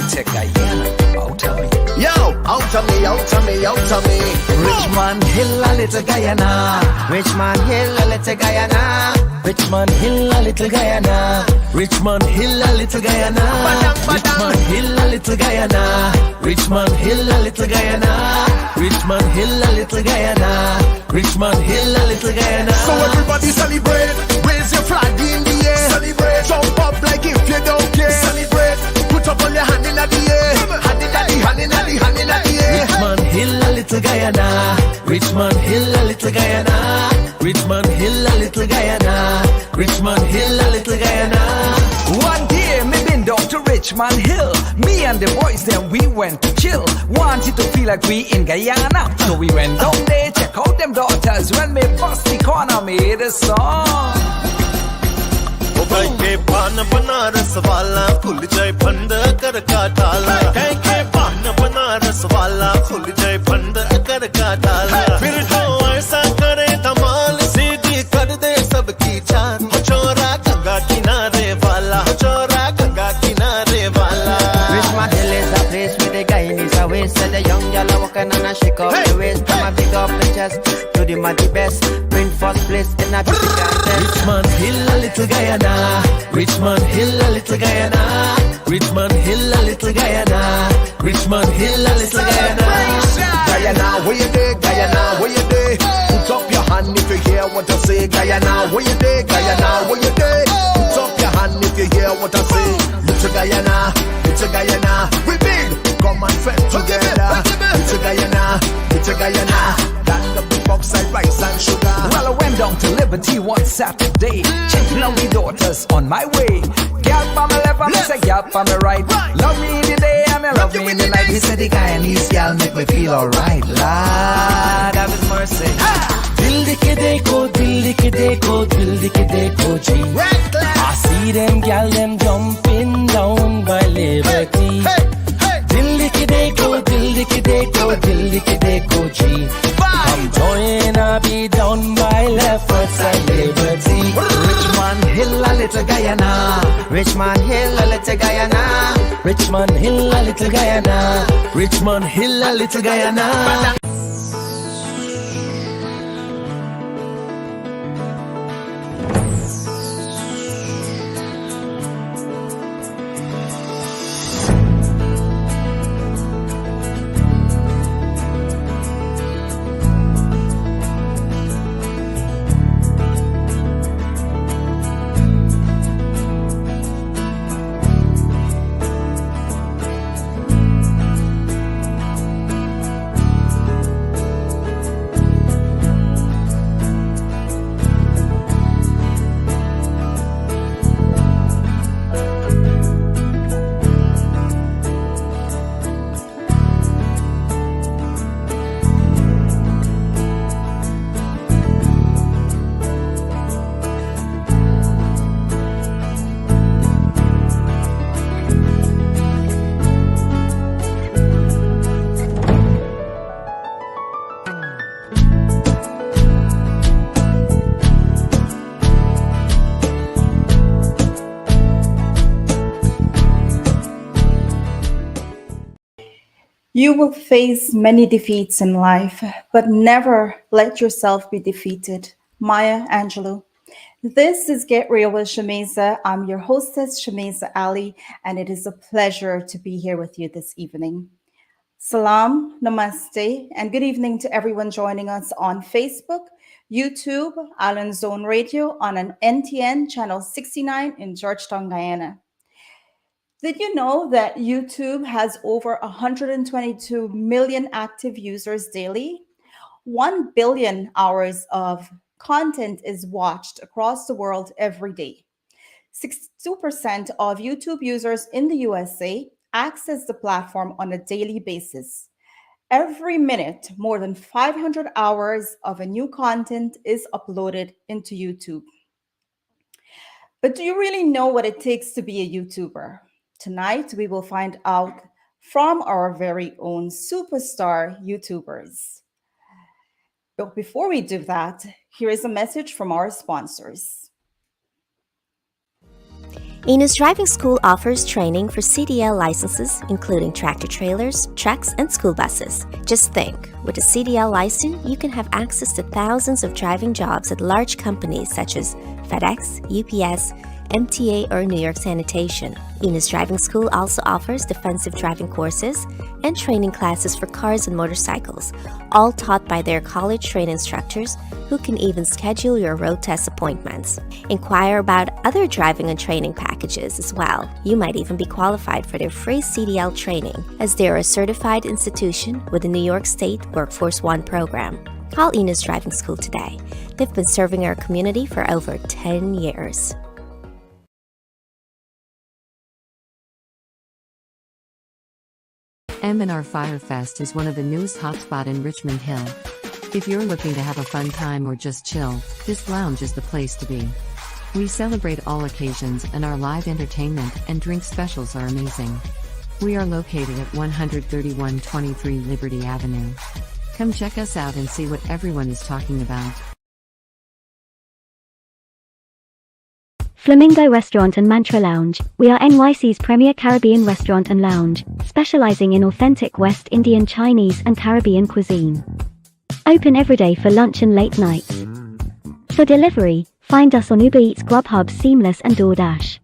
little Guyana. Out of me. Yo, out of me, out of me, out of me. Richmond Hill, a little Guyana. Richmond Hill, a little Guyana. Richmond Hill, a little Guyana. Richmond Hill, a little Guyana. Richmond Hill, a little Guyana. Richmond Hill, a little Guyana. Richmond Hill, a little Guyana. Richmond Hill, a little Guyana. So everybody celebrate. Raise your flag in the air. Celebrate. Jump up like if you don't care. Celebrate. Put up on your hand in the air. Hand in the, hand in the, hand in the air. Richmond Hill, a little Guyana. Richmond Hill, a little Guyana. Richmond Hill, a little Guyana. Richmond Hill, a little Guyana. One day, me been down to Richmond Hill. Me and the boys, then we went to chill. Wanted to feel like we in Guyana. So we went down there, check out them daughters. When me bust the corner, made a song. कहीं के पान बनारस वाला खुल जाए fund कर का डाला कहीं के पान बनारस वाला खुल जाए फंड कर का डाला फिर जो ऐसा करे धमाल सीधी कर दे सबकी जान हो चोरा गंगा किनारे वाला हो चोरा गंगा किनारे वाला Richmond Hill is a place where the guy needs a waist. Said the young girl are walking on a shake up the waist. Come and pick up the chest. To the mighty best. Print first place in a beauty contest. Richmond Hill, a little Guyana. Richmond Hill, a little Guyana. Richmond Hill, a little Guyana. Richmond Hill, a little Guyana. Guyana, where you there? Guyana, where you there? Put up your hand if you hear what I say. Guyana, where you there? Guyana, where you there? Put up your hand if you hear what I say. Little Guyana, little Guyana, we big. Come and fed together. Little Guyana, little Guyana. Land up the box like rice and sugar. Well, I went down to Liberty one Saturday, checking out the daughters on my way. Girl from my left, I say girl from my right. Love me in the day and I love me in the night. He said the Guyanese girl make me feel alright. Lord have His mercy. Dil dike dekho, dil dike dekho, dil dike dekho ji. I see them gal them jumping down by Liberty. Dil dike dekho, dil dike dekho, dil dike dekho ji. Come join a be down by Lefferts and Liberty. Richmond Hill, a little Guyana. Richmond Hill, a little Guyana. Richmond Hill, a little Guyana. Richmond Hill, a little Guyana. You will face many defeats in life, but never let yourself be defeated. Maya Angelou. This is Get Real with Shameeza. I'm your hostess, Shameeza Ali, and it is a pleasure to be here with you this evening. Salam, namaste, and good evening to everyone joining us on Facebook, YouTube, Island Zone Radio on an NTN channel 69 in Georgetown, Guyana. Did you know that YouTube has over 122 million active users daily? 1 billion hours of content is watched across the world every day. 62% of YouTube users in the USA access the platform on a daily basis. Every minute, more than 500 hours of a new content is uploaded into YouTube. But do you really know what it takes to be a YouTuber? Tonight, we will find out from our very own superstar YouTubers. But before we do that, here is a message from our sponsors. Enos Driving School offers training for CDL licenses, including tractor trailers, trucks, and school buses. Just think, with a CDL license, you can have access to thousands of driving jobs at large companies such as FedEx, UPS, MTA, or New York Sanitation. Enos Driving School also offers defensive driving courses and training classes for cars and motorcycles, all taught by their college-trained instructors who can even schedule your road test appointments. Inquire about other driving and training packages as well. You might even be qualified for their free CDL training, as they are a certified institution with the New York State Workforce One program. Call Enos Driving School today. They've been serving our community for over 10 years. M&R Firefest is one of the newest hotspots in Richmond Hill. If you're looking to have a fun time or just chill, this lounge is the place to be. We celebrate all occasions and our live entertainment and drink specials are amazing. We are located at 13123 Liberty Avenue. Come check us out and see what everyone is talking about. Flamingo Restaurant and Mantra Lounge. We are NYC's premier Caribbean restaurant and lounge, specializing in authentic West Indian, Chinese, and Caribbean cuisine. Open every day for lunch and late nights. For delivery, find us on Uber Eats, Grubhub, Seamless, and DoorDash.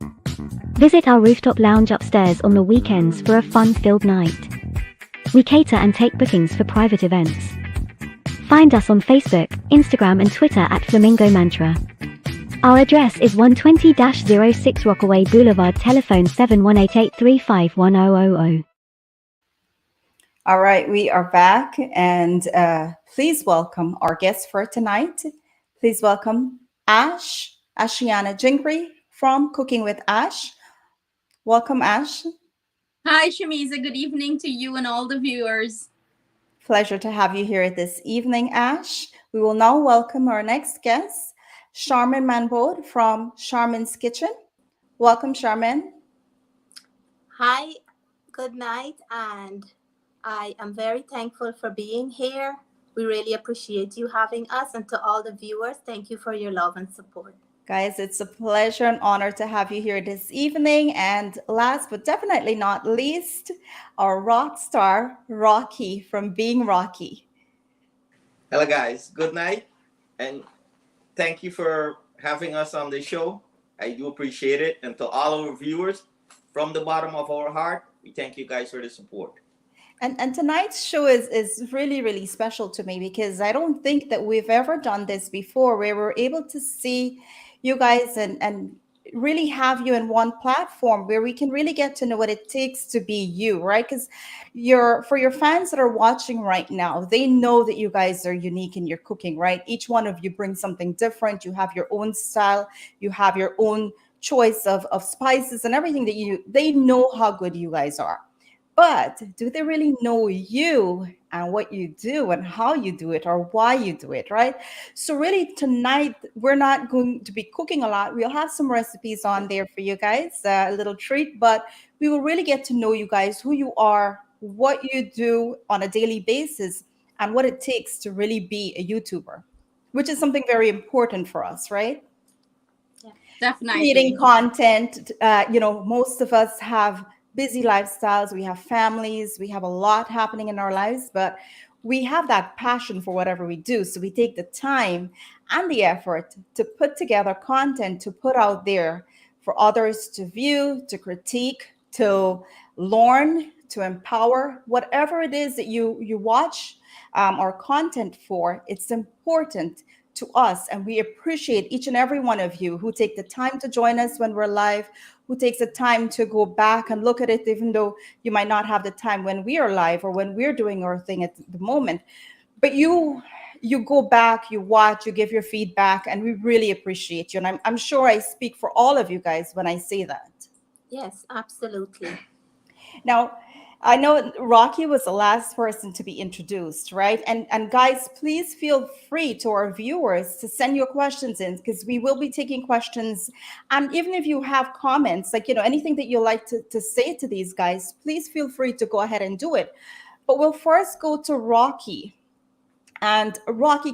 Visit our rooftop lounge upstairs on the weekends for a fun-filled night. We cater and take bookings for private events. Find us on Facebook, Instagram, and Twitter at Flamingo Mantra. Our address is 120-06 Rockaway Boulevard, telephone 7188351000. All right, we are back, and please welcome our guest for tonight. Please welcome Asheana Jhingree from Cooking with Ash. Welcome, Ash. Hi, Shameeza. Good evening to you and all the viewers. Pleasure to have you here this evening, Ash. We will now welcome our next guest, Sharmin Manbodh from Sharmin's Kitchen. Welcome, Sharmin. Hi, good night, and I am very thankful for being here. We really appreciate you having us, and to all the viewers, thank you for your love and support. Guys, it's a pleasure and honor to have you here this evening. And last but definitely not least, our rock star, Rocky from Being Rocky. Hello, guys. Good night. And thank you for having us on the show. I do appreciate it. And to all our viewers, from the bottom of our heart, we thank you guys for the support. And tonight's show is really, really special to me because I don't think that we've ever done this before, where we're able to see you guys and really have you in one platform where we can really get to know what it takes to be you, right? Because for your fans that are watching right now, they know that you guys are unique in your cooking, right? Each one of you brings something different. You have your own style, you have your own choice of spices and everything that they know how good you guys are. But do they really know you and what you do and how you do it or why you do it, right? So really tonight, we're not going to be cooking a lot. We'll have some recipes on there for you guys, a little treat, but we will really get to know you guys, who you are, what you do on a daily basis, and what it takes to really be a YouTuber, which is something very important for us, right? Yeah, definitely. Creating content, most of us have busy lifestyles, we have families, we have a lot happening in our lives, but we have that passion for whatever we do. So we take the time and the effort to put together content to put out there for others to view, to critique, to learn, to empower, whatever it is that you watch our content for. It's important to us, and we appreciate each and every one of you who take the time to join us when we're live, who takes the time to go back and look at it, even though you might not have the time when we are live or when we're doing our thing at the moment. But you go back, you watch, you give your feedback, and we really appreciate you. And I'm sure I speak for all of you guys when I say that. Yes, absolutely. Now, I know Rocky was the last person to be introduced, right? And guys, please feel free to our viewers to send your questions in, because we will be taking questions. And even if you have comments, like, anything that you like to say to these guys, please feel free to go ahead and do it. But we'll first go to Rocky. And Rocky,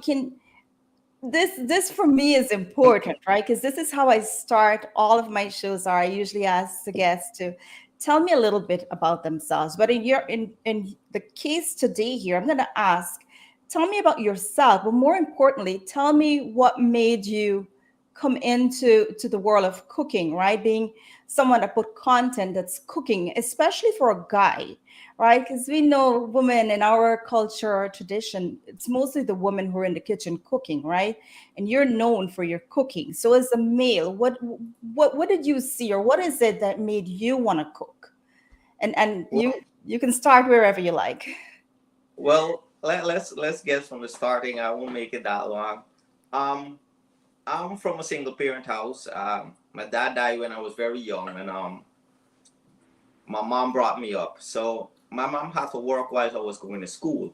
this for me is important, right? Because this is how I start all of my shows. Are I usually ask the guests to tell me a little bit about themselves. But in the case today here, I'm going to ask, tell me about yourself, but more importantly, tell me what made you come into the world of cooking, right? Being someone that put content that's cooking, especially for a guy, right? Because we know women in our culture or tradition, it's mostly the women who are in the kitchen cooking, right? And you're known for your cooking. So as a male, what did you see, or what is it that made you want to cook? And Well, you can start wherever you like. well, let's get from the starting. I won't make it that long. Um, I'm from a single parent house. My dad died when I was very young, and my mom brought me up. So my mom had to work while I was going to school.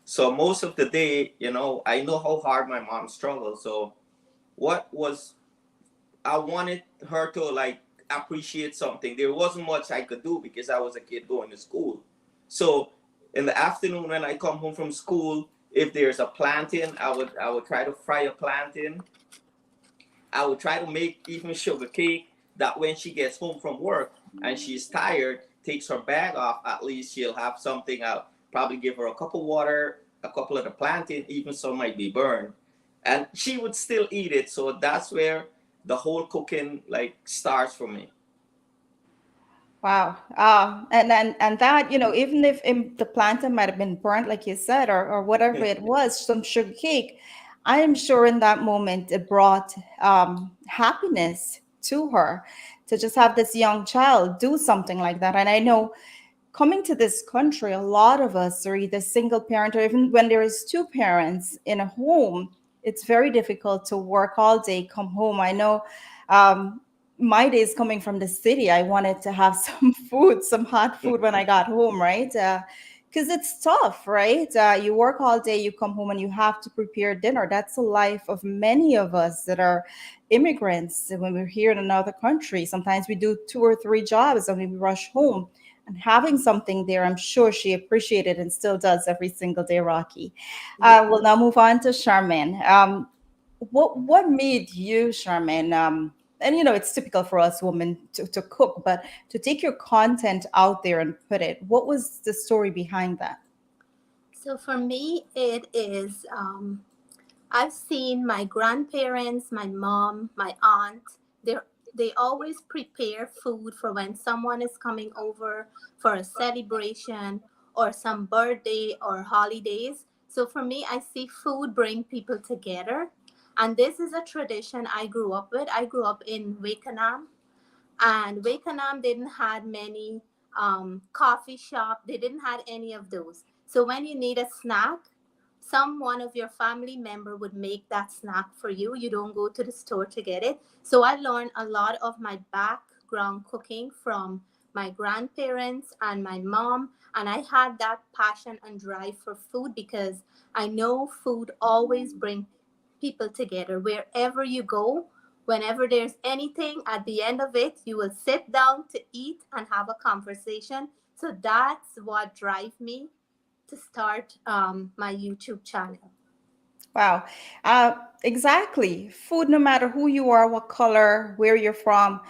So most of the day, I know how hard my mom struggled. So what was I wanted her to like appreciate something. There wasn't much I could do because I was a kid going to school. So in the afternoon when I come home from school, if there's a plantain, I would try to fry a plantain. I would try to make even sugar cake that when she gets home from work and she's tired, takes her bag off, at least she'll have something. I'll probably give her a cup of water, a couple of the plantain, even some might be burned. And she would still eat it. So that's where the whole cooking like starts for me. Wow. And that, even if the plantain might have been burnt, like you said, or whatever it was, some sugar cake, I am sure in that moment it brought happiness to her to just have this young child do something like that. And I know coming to this country, a lot of us are either single parent, or even when there is two parents in a home, it's very difficult to work all day, come home. I know um, my days coming from the city, I wanted to have some food, some hot food when I got home, right? Because it's tough, right? You work all day, you come home, and you have to prepare dinner. That's the life of many of us that are immigrants. When we're here in another country, sometimes we do two or three jobs and we rush home, and having something there, I'm sure she appreciated and still does every single day, Rocky. Yeah. We'll now move on to Sharmin. What made you, Sharmin? And it's typical for us women to cook, but to take your content out there and put it, what was the story behind that? So for me, it is I've seen my grandparents, my mom, my aunt, they always prepare food for when someone is coming over for a celebration or some birthday or holidays. So for me, I see food bring people together. And this is a tradition I grew up with. I grew up in Wakenham, and Wakenham didn't had many coffee shop. They didn't had any of those. So when you need a snack, some one of your family member would make that snack for you. You don't go to the store to get it. So I learned a lot of my background cooking from my grandparents and my mom, and I had that passion and drive for food because I know food always bring people together wherever you go. Whenever there's anything at the end of it, you will sit down to eat and have a conversation. So that's what drive me to start my YouTube channel. Wow. Exactly. Food, no matter who you are, what color, where you're from,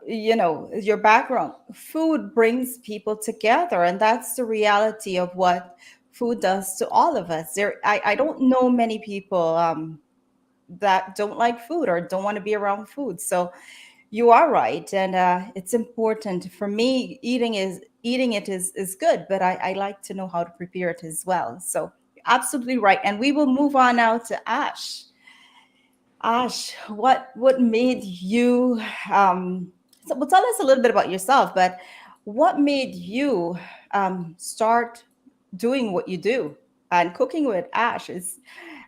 your background, food brings people together. And that's the reality of what food does to all of us. I don't know many people that don't like food or don't want to be around food. So you are right, and it's important for me. Eating it is good, but I like to know how to prepare it as well. So you're absolutely right, and we will move on now to Ash. Ash, what made you? Well, tell us a little bit about yourself, but what made you start doing what you do? And cooking with Ash is,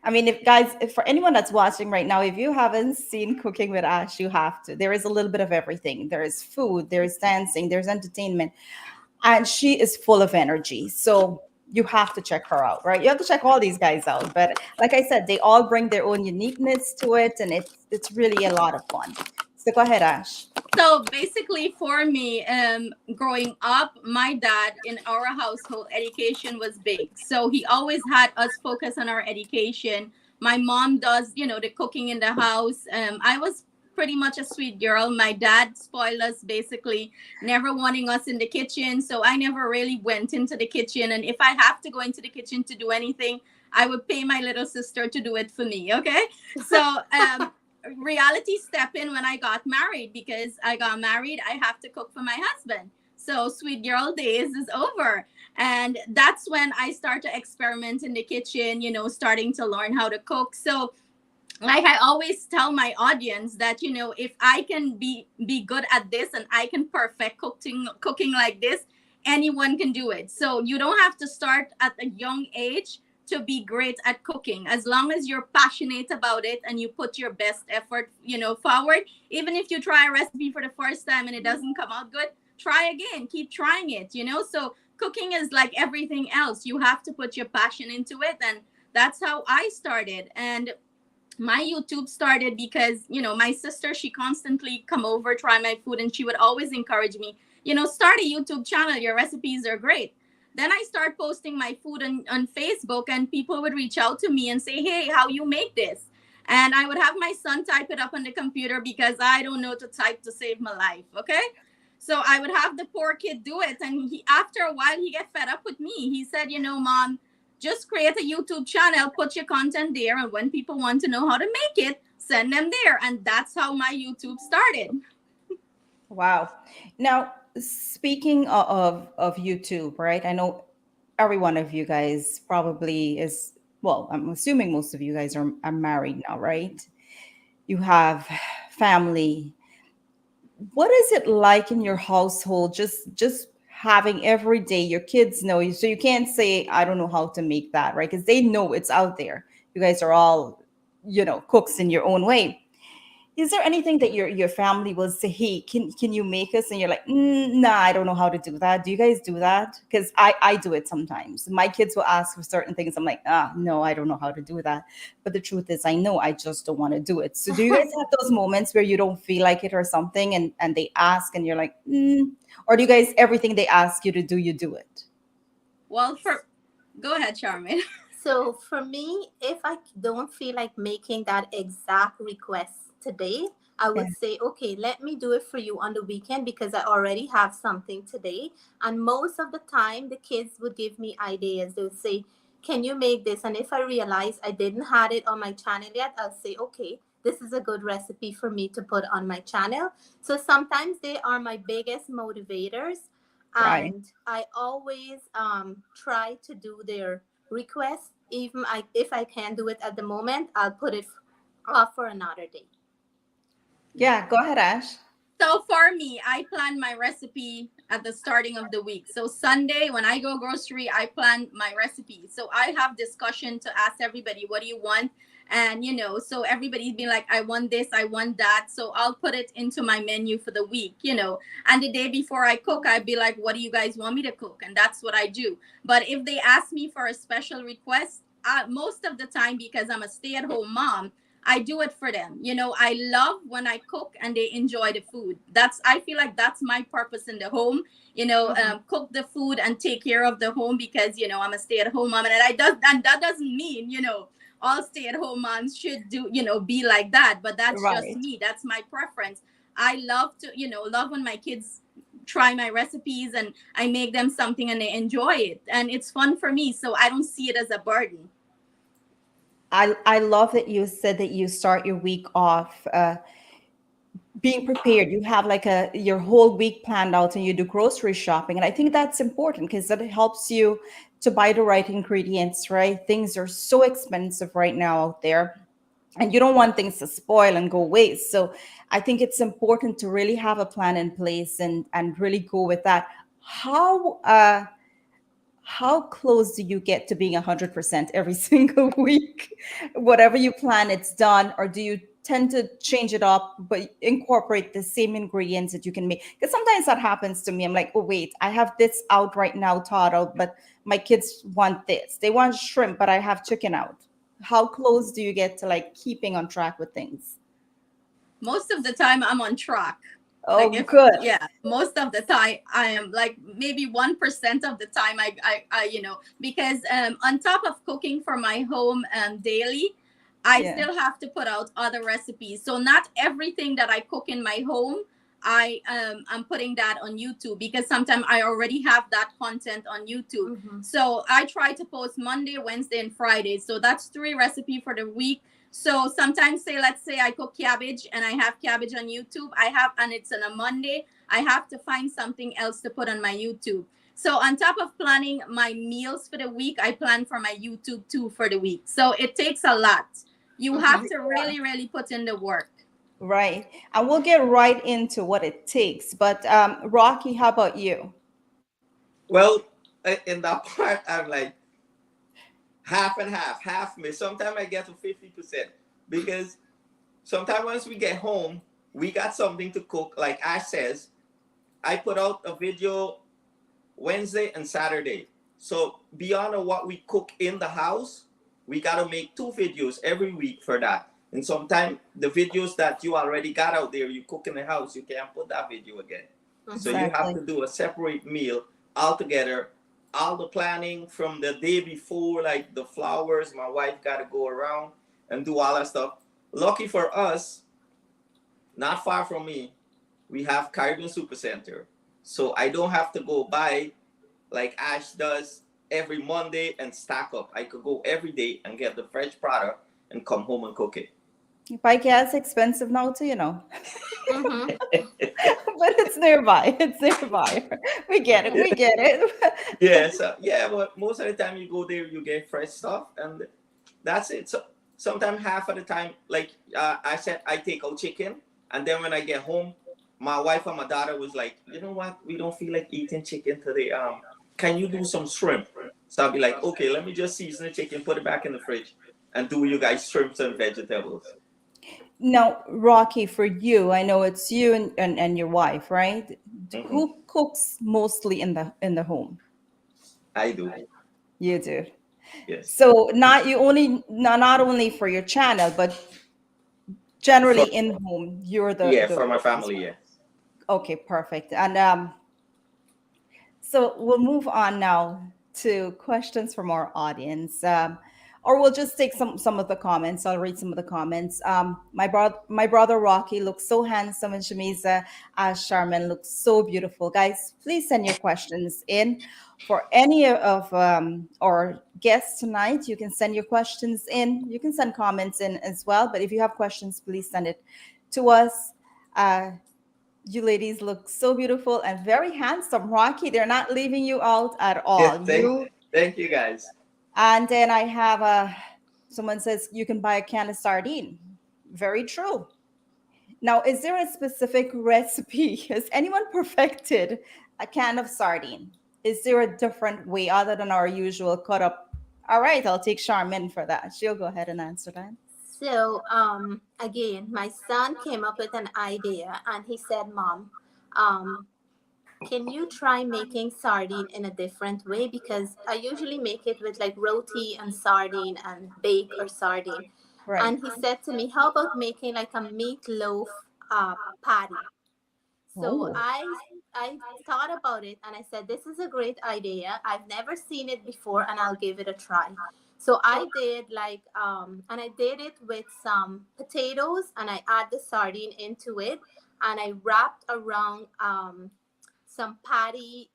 I mean, if for anyone that's watching right now, if you haven't seen Cooking with Ash, you have to. There is a little bit of everything. There is food, there is dancing, there's entertainment, and she is full of energy. So you have to check her out, right? You have to check all these guys out. But like I said, they all bring their own uniqueness to it, and it's really a lot of fun. So go ahead, Ash. So basically, for me, growing up, my dad in our household, education was big. So he always had us focus on our education. My mom does, the cooking in the house. I was pretty much a sweet girl. My dad spoiled us, basically never wanting us in the kitchen. So I never really went into the kitchen. And if I have to go into the kitchen to do anything, I would pay my little sister to do it for me. Okay. So reality step in when I got married, because I got married, I have to cook for my husband. So sweet girl days is over. And that's when I start to experiment in the kitchen, starting to learn how to cook. So like I always tell my audience that, if I can be good at this and I can perfect cooking like this, anyone can do it. So you don't have to start at a young age to be great at cooking. As long as you're passionate about it and you put your best effort, forward. Even if you try a recipe for the first time and it doesn't come out good, try again, keep trying it. So cooking is like everything else. You have to put your passion into it. And that's how I started. And my YouTube started because, my sister, she constantly come over, try my food, and she would always encourage me, start a YouTube channel. Your recipes are great. Then I start posting my food on Facebook, and people would reach out to me and say, hey, how you make this? And I would have my son type it up on the computer because I don't know to type to save my life. Okay. So I would have the poor kid do it. And after a while, he get fed up with me. He said, Mom, just create a YouTube channel, put your content there. And when people want to know how to make it, send them there. And that's how my YouTube started. Wow. Now, speaking of YouTube, right? I know every one of you guys probably is, well, I'm assuming most of you guys are married now, right? You have family. What is it like in your household? Just having every day your kids know you, so you can't say I don't know how to make that, right? Because they know it's out there. You guys are all, cooks in your own way. Is there anything that your family will say, hey, can you make us? And you're like, nah, I don't know how to do that. Do you guys do that? Because I do it sometimes. My kids will ask for certain things. I'm like, no, I don't know how to do that. But the truth is, I know, I just don't want to do it. So do you guys have those moments where you don't feel like it or something, and they ask and you're like, or do you guys, everything they ask you to do, you do it? Well, go ahead, Sharmin. So for me, if I don't feel like making that exact request today, I would say, okay, let me do it for you on the weekend because I already have something today. And most of the time, the kids would give me ideas. They would say, can you make this? And if I realize I didn't have it on my channel yet, I'll say, okay, this is a good recipe for me to put on my channel. So sometimes they are my biggest motivators. Right. And I always try to do their requests. Even if I can't do it at the moment, I'll put it off for another day. Yeah, go ahead, Ash. So for me, I plan my recipe at the starting of the week. So Sunday, when I go grocery, I plan my recipe. So I have discussion to ask everybody, what do you want? And, so everybody's been like, I want this, I want that. So I'll put it into my menu for the week, and the day before I cook, I'd be like, what do you guys want me to cook? And that's what I do. But if they ask me for a special request, most of the time, because I'm a stay-at-home mom, I do it for them. I love when I cook and they enjoy the food. I feel like that's my purpose in the home, cook the food and take care of the home because, I'm a stay-at-home mom. And that doesn't mean, all stay-at-home moms should do, be like that. But that's just me. That's my preference. I love to, love when my kids try my recipes and I make them something and they enjoy it. And it's fun for me. So I don't see it as a burden. I love that you said that you start your week off being prepared. You have like your whole week planned out and you do grocery shopping. And I think that's important because that helps you to buy the right ingredients, right? Things are so expensive right now out there and you don't want things to spoil and go waste. So I think it's important to really have a plan in place and really go with that. How close do you get to being 100% every single week? Whatever you plan, it's done. Or do you tend to change it up, but incorporate the same ingredients that you can make? Because sometimes that happens to me. I'm like, oh, wait, I have this out right now, thought out, but my kids want this. They want shrimp, but I have chicken out. How close do you get to like keeping on track with things? Most of the time I'm on track. Oh, good. Yeah, most of the time I am like maybe 1% of the time I because on top of cooking for my home daily, I Yeah. still have to put out other recipes. So not everything that I cook in my home, I'm putting that on YouTube, because sometimes I already have that content on YouTube. So I try to post Monday, Wednesday, and Friday. So that's 3 recipes for the week. So sometimes, let's say I cook cabbage and I have cabbage on YouTube. And it's on a Monday, I have to find something else to put on my YouTube. So on top of planning my meals for the week, I plan for my YouTube too for the week. So it takes a lot. You have to really, really put in the work. Right. And we'll get right into what it takes. But Rocky, how about you? Well, in that part, I'm like half and half, half me. Sometimes I get to 50% because sometimes once we get home, we got something to cook. Like Ash says, I put out a video Wednesday and Saturday. So beyond what we cook in the house, we got to make 2 videos every week for that. And sometimes the videos that you already got out there, you cook in the house, you can't put that video again. So you have to do a separate meal altogether. All the planning from the day before, like the flowers, my wife got to go around and do all that stuff. Lucky for us, not far from me, we have Caribbean Supercenter. So I don't have to go buy like Ash does every Monday and stack up. I could go every day and get the fresh product and come home and cook it. Bike gas expensive now too, you know. But it's nearby. It's nearby. We get it. We get it. Yeah, so yeah, but most of the time you go there, you get fresh stuff, and that's it. So sometimes half of the time, like I said, I take out chicken, and then when I get home, my wife and my daughter was like, you know what, we don't feel like eating chicken today. Can you do some shrimp? So I'll be like, okay, let me just season the chicken, put it back in the fridge, and do you guys shrimps and vegetables. Now, Rocky, for you, I know it's you and your wife, right? Who cooks mostly in the home? I do. You do. Yes. So not only for your channel, but generally in home, you're the for my family, yeah. Okay, perfect. And so we'll move on now to questions from our audience. Or we'll just take some of the comments. I'll read some of the comments. My brother Rocky looks so handsome, and Shameeza as Sharmin looks so beautiful. Guys, please send your questions in. For any of our guests tonight, you can send your questions in. You can send comments in as well. But if you have questions, please send it to us. You ladies look so beautiful and very handsome. Rocky, they're not leaving you out at all. Thank you guys. And then I have someone says you can buy a can of sardine. Very true. Now, is there a specific recipe? Has anyone perfected a can of sardine? Is there a different way other than our usual cut up? All right, I'll take Sharmin for that. She'll go ahead and answer that. So, again, my son came up with an idea and he said, Mom, can you try making sardine in a different way? Because I usually make it with like roti and sardine and bake or sardine. Right. And he said to me, how about making like a meatloaf patty? So I thought about it and I said, this is a great idea. I've never seen it before and I'll give it a try. So I did and I did it with some potatoes and I add the sardine into it and I wrapped around some patty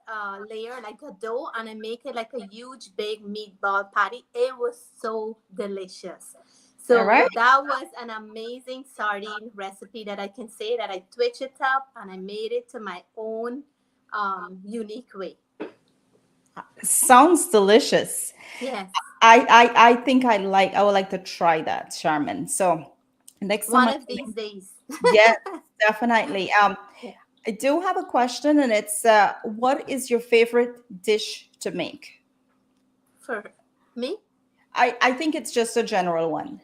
layer, like a dough, and I make it like a huge big meatball patty. It was so delicious. So that was an amazing sardine recipe that I can say that I twitch it up and I made it to my own unique way. Sounds delicious. Yes. I think I would like to try that, Sharmin. So next one of these days. Yes, definitely. I do have a question, and it's what is your favorite dish to make? For me? I think it's just a general one.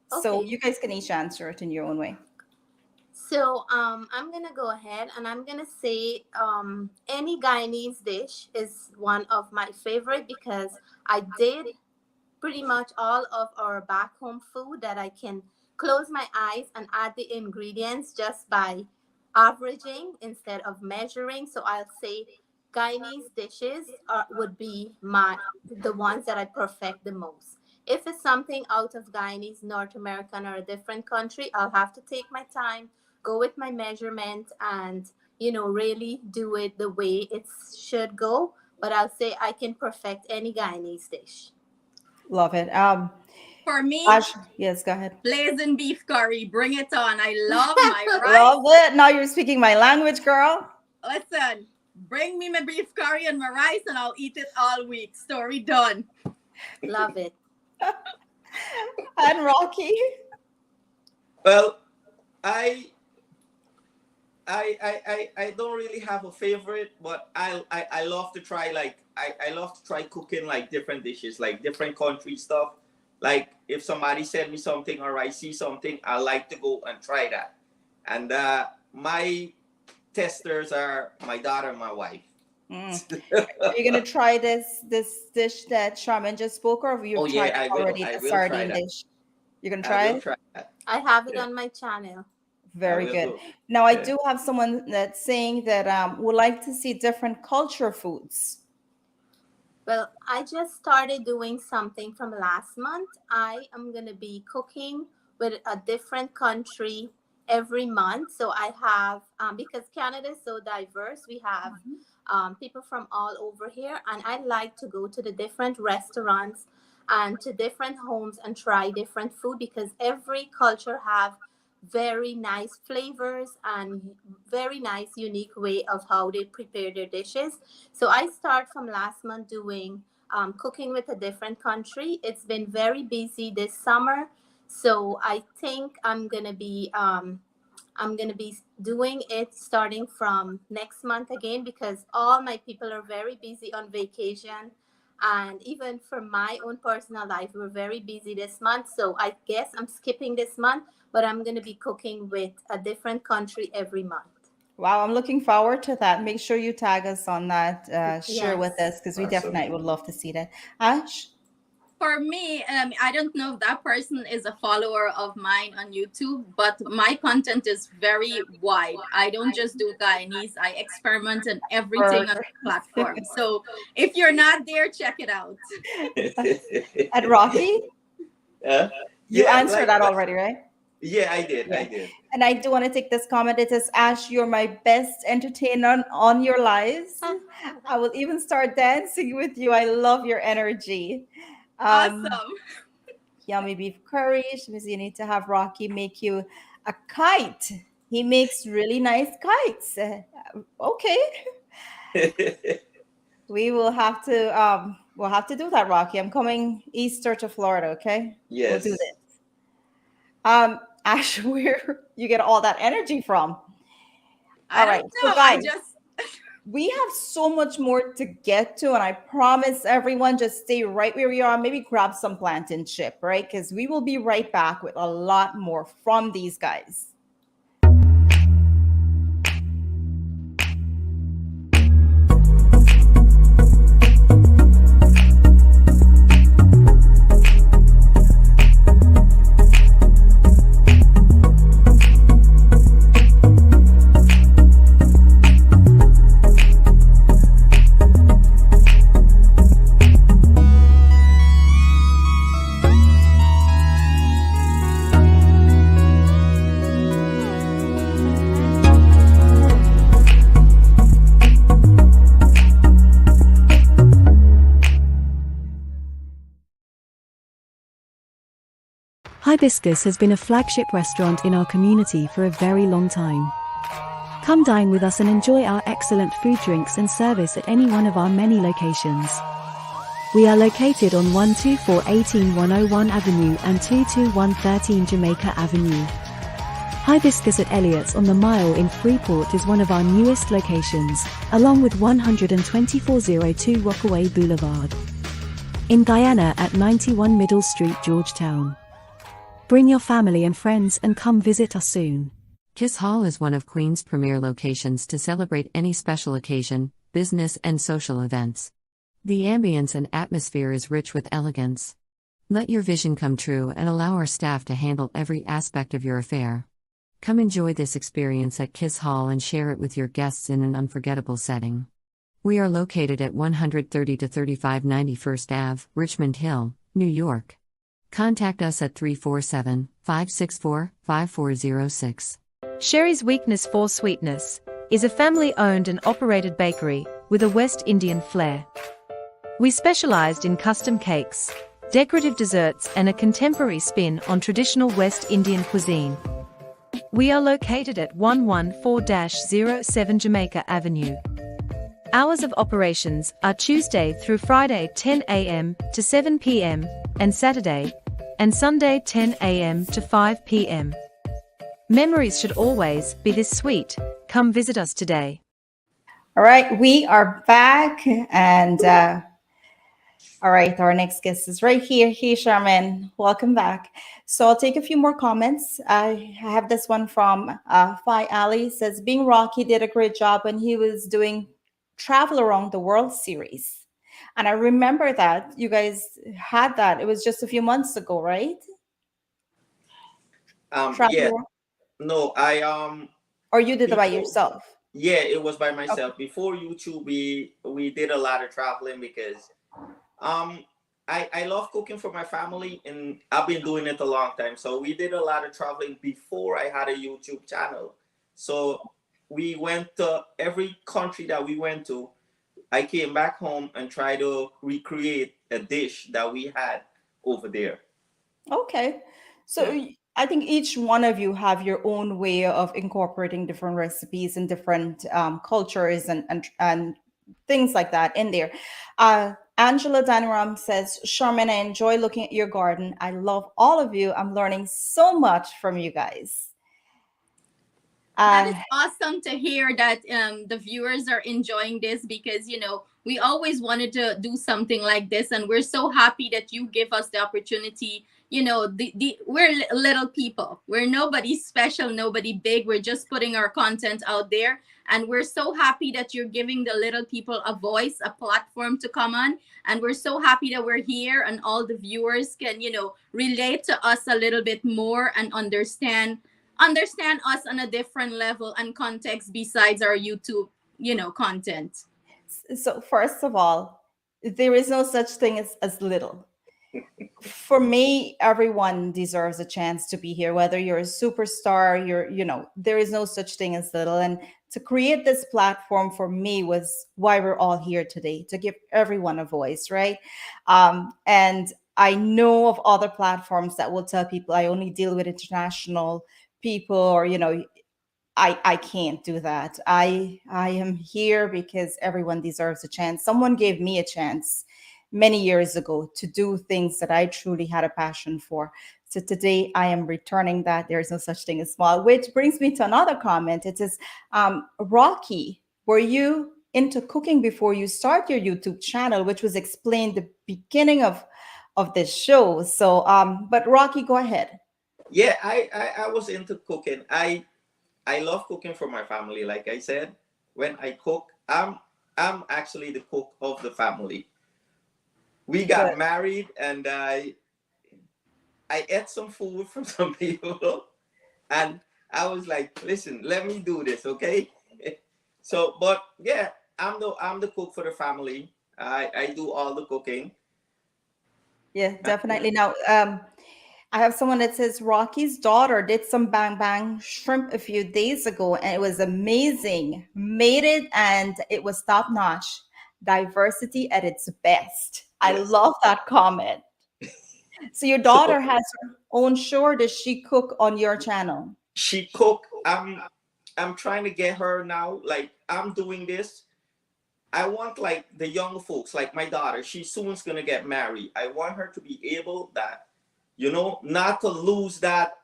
Okay. So you guys can each answer it in your own way. So I'm gonna go ahead and I'm gonna say any Guyanese dish is one of my favorite because I did pretty much all of our back home food that I can close my eyes and add the ingredients just by averaging instead of measuring. So I'll say Guyanese dishes would be the ones that I perfect the most. If it's something out of Guyanese, North American, or a different country, I'll have to take my time, go with my measurement, and, really do it the way it should go. But I'll say I can perfect any Guyanese dish. Love it. For me, Ash, yes, go ahead. blazing beef curry. Bring it on. I love my rice. Love it. Now you're speaking my language, girl. Listen, bring me my beef curry and my rice, and I'll eat it all week. Story done. Love it. And Rocky? Well, I don't really have a favorite, but I love to try, like, I love to try cooking like different dishes, like different country stuff. Like if somebody send me something or I see something, I like to go and try that. And my testers are my daughter and my wife. Are you gonna try this dish that Sharmin just spoke, or have you tried I it will. already? I The will sardine try that. dish. You're gonna try I will it? try that. I have it on my channel. Very will good. do. Now I Yeah. do have someone that's saying that would like to see different culture foods. Well, I just started doing something from last month. I am going to be cooking with a different country every month. So I have, because Canada is so diverse, we have people from all over here. And I like to go to the different restaurants and to different homes and try different food, because every culture have very nice flavors and very nice unique way of how they prepare their dishes. So I start from last month doing cooking with a different country. It's been very busy this summer, so I think I'm gonna be doing it starting from next month again, because all my people are very busy on vacation. And even for my own personal life, we're very busy this month. So I guess I'm skipping this month, but I'm going to be cooking with a different country every month. Wow, I'm looking forward to that. Make sure you tag us on that, share with Yes. us, because we Awesome. definitely would love to see that. Ash? For me, I don't know if that person is a follower of mine on YouTube, but my content is very wide. I don't just do Guyanese. I experiment in everything on the platform. So if you're not there, check it out. And Rocky? You answered that already, right? Yeah, I did. Yeah. I did. And I do want to take this comment. It says, Ash, you're my best entertainer on your lives. I will even start dancing with you. I love your energy. Awesome. Yummy beef curry. Shameeza, you need to have Rocky make you a kite. He makes really nice kites. Okay. We will have to we'll have to do that, Rocky. I'm coming Easter to Florida, okay? Yes. We'll do this. Ash, where you get all that energy from? I All right, don't so know. guys, we have so much more to get to, and I promise everyone, just stay right where you are. Maybe grab some plantain chip, right? Because we will be right back with a lot more from these guys. Hibiscus has been a flagship restaurant in our community for a very long time. Come dine with us and enjoy our excellent food, drinks and service at any one of our many locations. We are located on 124-18101 Avenue and 22113 Jamaica Avenue. Hibiscus at Elliott's on the Mile in Freeport is one of our newest locations, along with 12402 Rockaway Boulevard. In Guyana at 91 Middle Street, Georgetown. Bring your family and friends and come visit us soon. Kiss Hall is one of Queen's premier locations to celebrate any special occasion, business and social events. The ambience and atmosphere is rich with elegance. Let your vision come true and allow our staff to handle every aspect of your affair. Come enjoy this experience at Kiss Hall and share it with your guests in an unforgettable setting. We are located at 130 to 35 91st Ave, Richmond Hill, New York. Contact us at 347 564 5406. Sherry's Weakness for Sweetness is a family-owned and operated bakery with a West Indian flair. We specialized in custom cakes, decorative desserts, and a contemporary spin on traditional West Indian cuisine. We are located at 114-07 Jamaica Avenue. Hours of operations are Tuesday through Friday 10 a.m. to 7 p.m. and Saturday and Sunday 10 a.m. to 5 p.m. Memories should always be this sweet. Come visit us today. All right, we are back, and all right, our next guest is right here. Hey, Sharmin, welcome back. So I'll take a few more comments. I have this one from Fi Ali. Says, being Rocky did a great job when he was doing Travel Around the World series. And I remember that you guys had that. It was just a few months ago, right? Yeah. No, or you did it by yourself? Yeah, it was by myself. Okay. Before YouTube, we did a lot of traveling because I love cooking for my family, and I've been doing it a long time. So we did a lot of traveling before I had a YouTube channel. So we went to every country that we went to. I came back home and tried to recreate a dish that we had over there. Okay. So yeah. I think each one of you have your own way of incorporating different recipes and different cultures and things like that in there. Angela Danaram says, Sharmin, I enjoy looking at your garden. I love all of you. I'm learning so much from you guys. That is awesome to hear that the viewers are enjoying this, because, you know, we always wanted to do something like this, and we're so happy that you give us the opportunity. You know, we're little people. We're nobody special, nobody big. We're just putting our content out there. And we're so happy that you're giving the little people a voice, a platform to come on. And we're so happy that we're here and all the viewers can, you know, relate to us a little bit more and understand us on a different level and context besides our YouTube, you know, content. So first of all, there is no such thing as little. For me, everyone deserves a chance to be here, whether you're a superstar, there is no such thing as little. And to create this platform for me was why we're all here today, to give everyone a voice, right? And I know of other platforms that will tell people I only deal with international people, or, you know, I can't do that. I am here because everyone deserves a chance. Someone gave me a chance many years ago to do things that I truly had a passion for. So today I am returning that. There is no such thing as small, which brings me to another comment. It says, Rocky, were you into cooking before you start your YouTube channel, which was explained the beginning of this show. So, but Rocky, go ahead. Yeah, I was into cooking. I love cooking for my family. Like I said, when I cook, I'm actually the cook of the family. We got married, and I ate some food from some people, and I was like, listen, let me do this, okay? So, but yeah, I'm the cook for the family. I do all the cooking. Yeah, definitely. Now, I have someone that says Rocky's daughter did some bang bang shrimp a few days ago, and it was amazing. Made it, and it was top notch. Diversity at its best. I love that comment. So your daughter has her own show, or does she cook on your channel? She cook. I'm trying to get her now. Like, I'm doing this. I want, like, the young folks, like my daughter. She soon's gonna get married. I want her to be able that, you know, not to lose that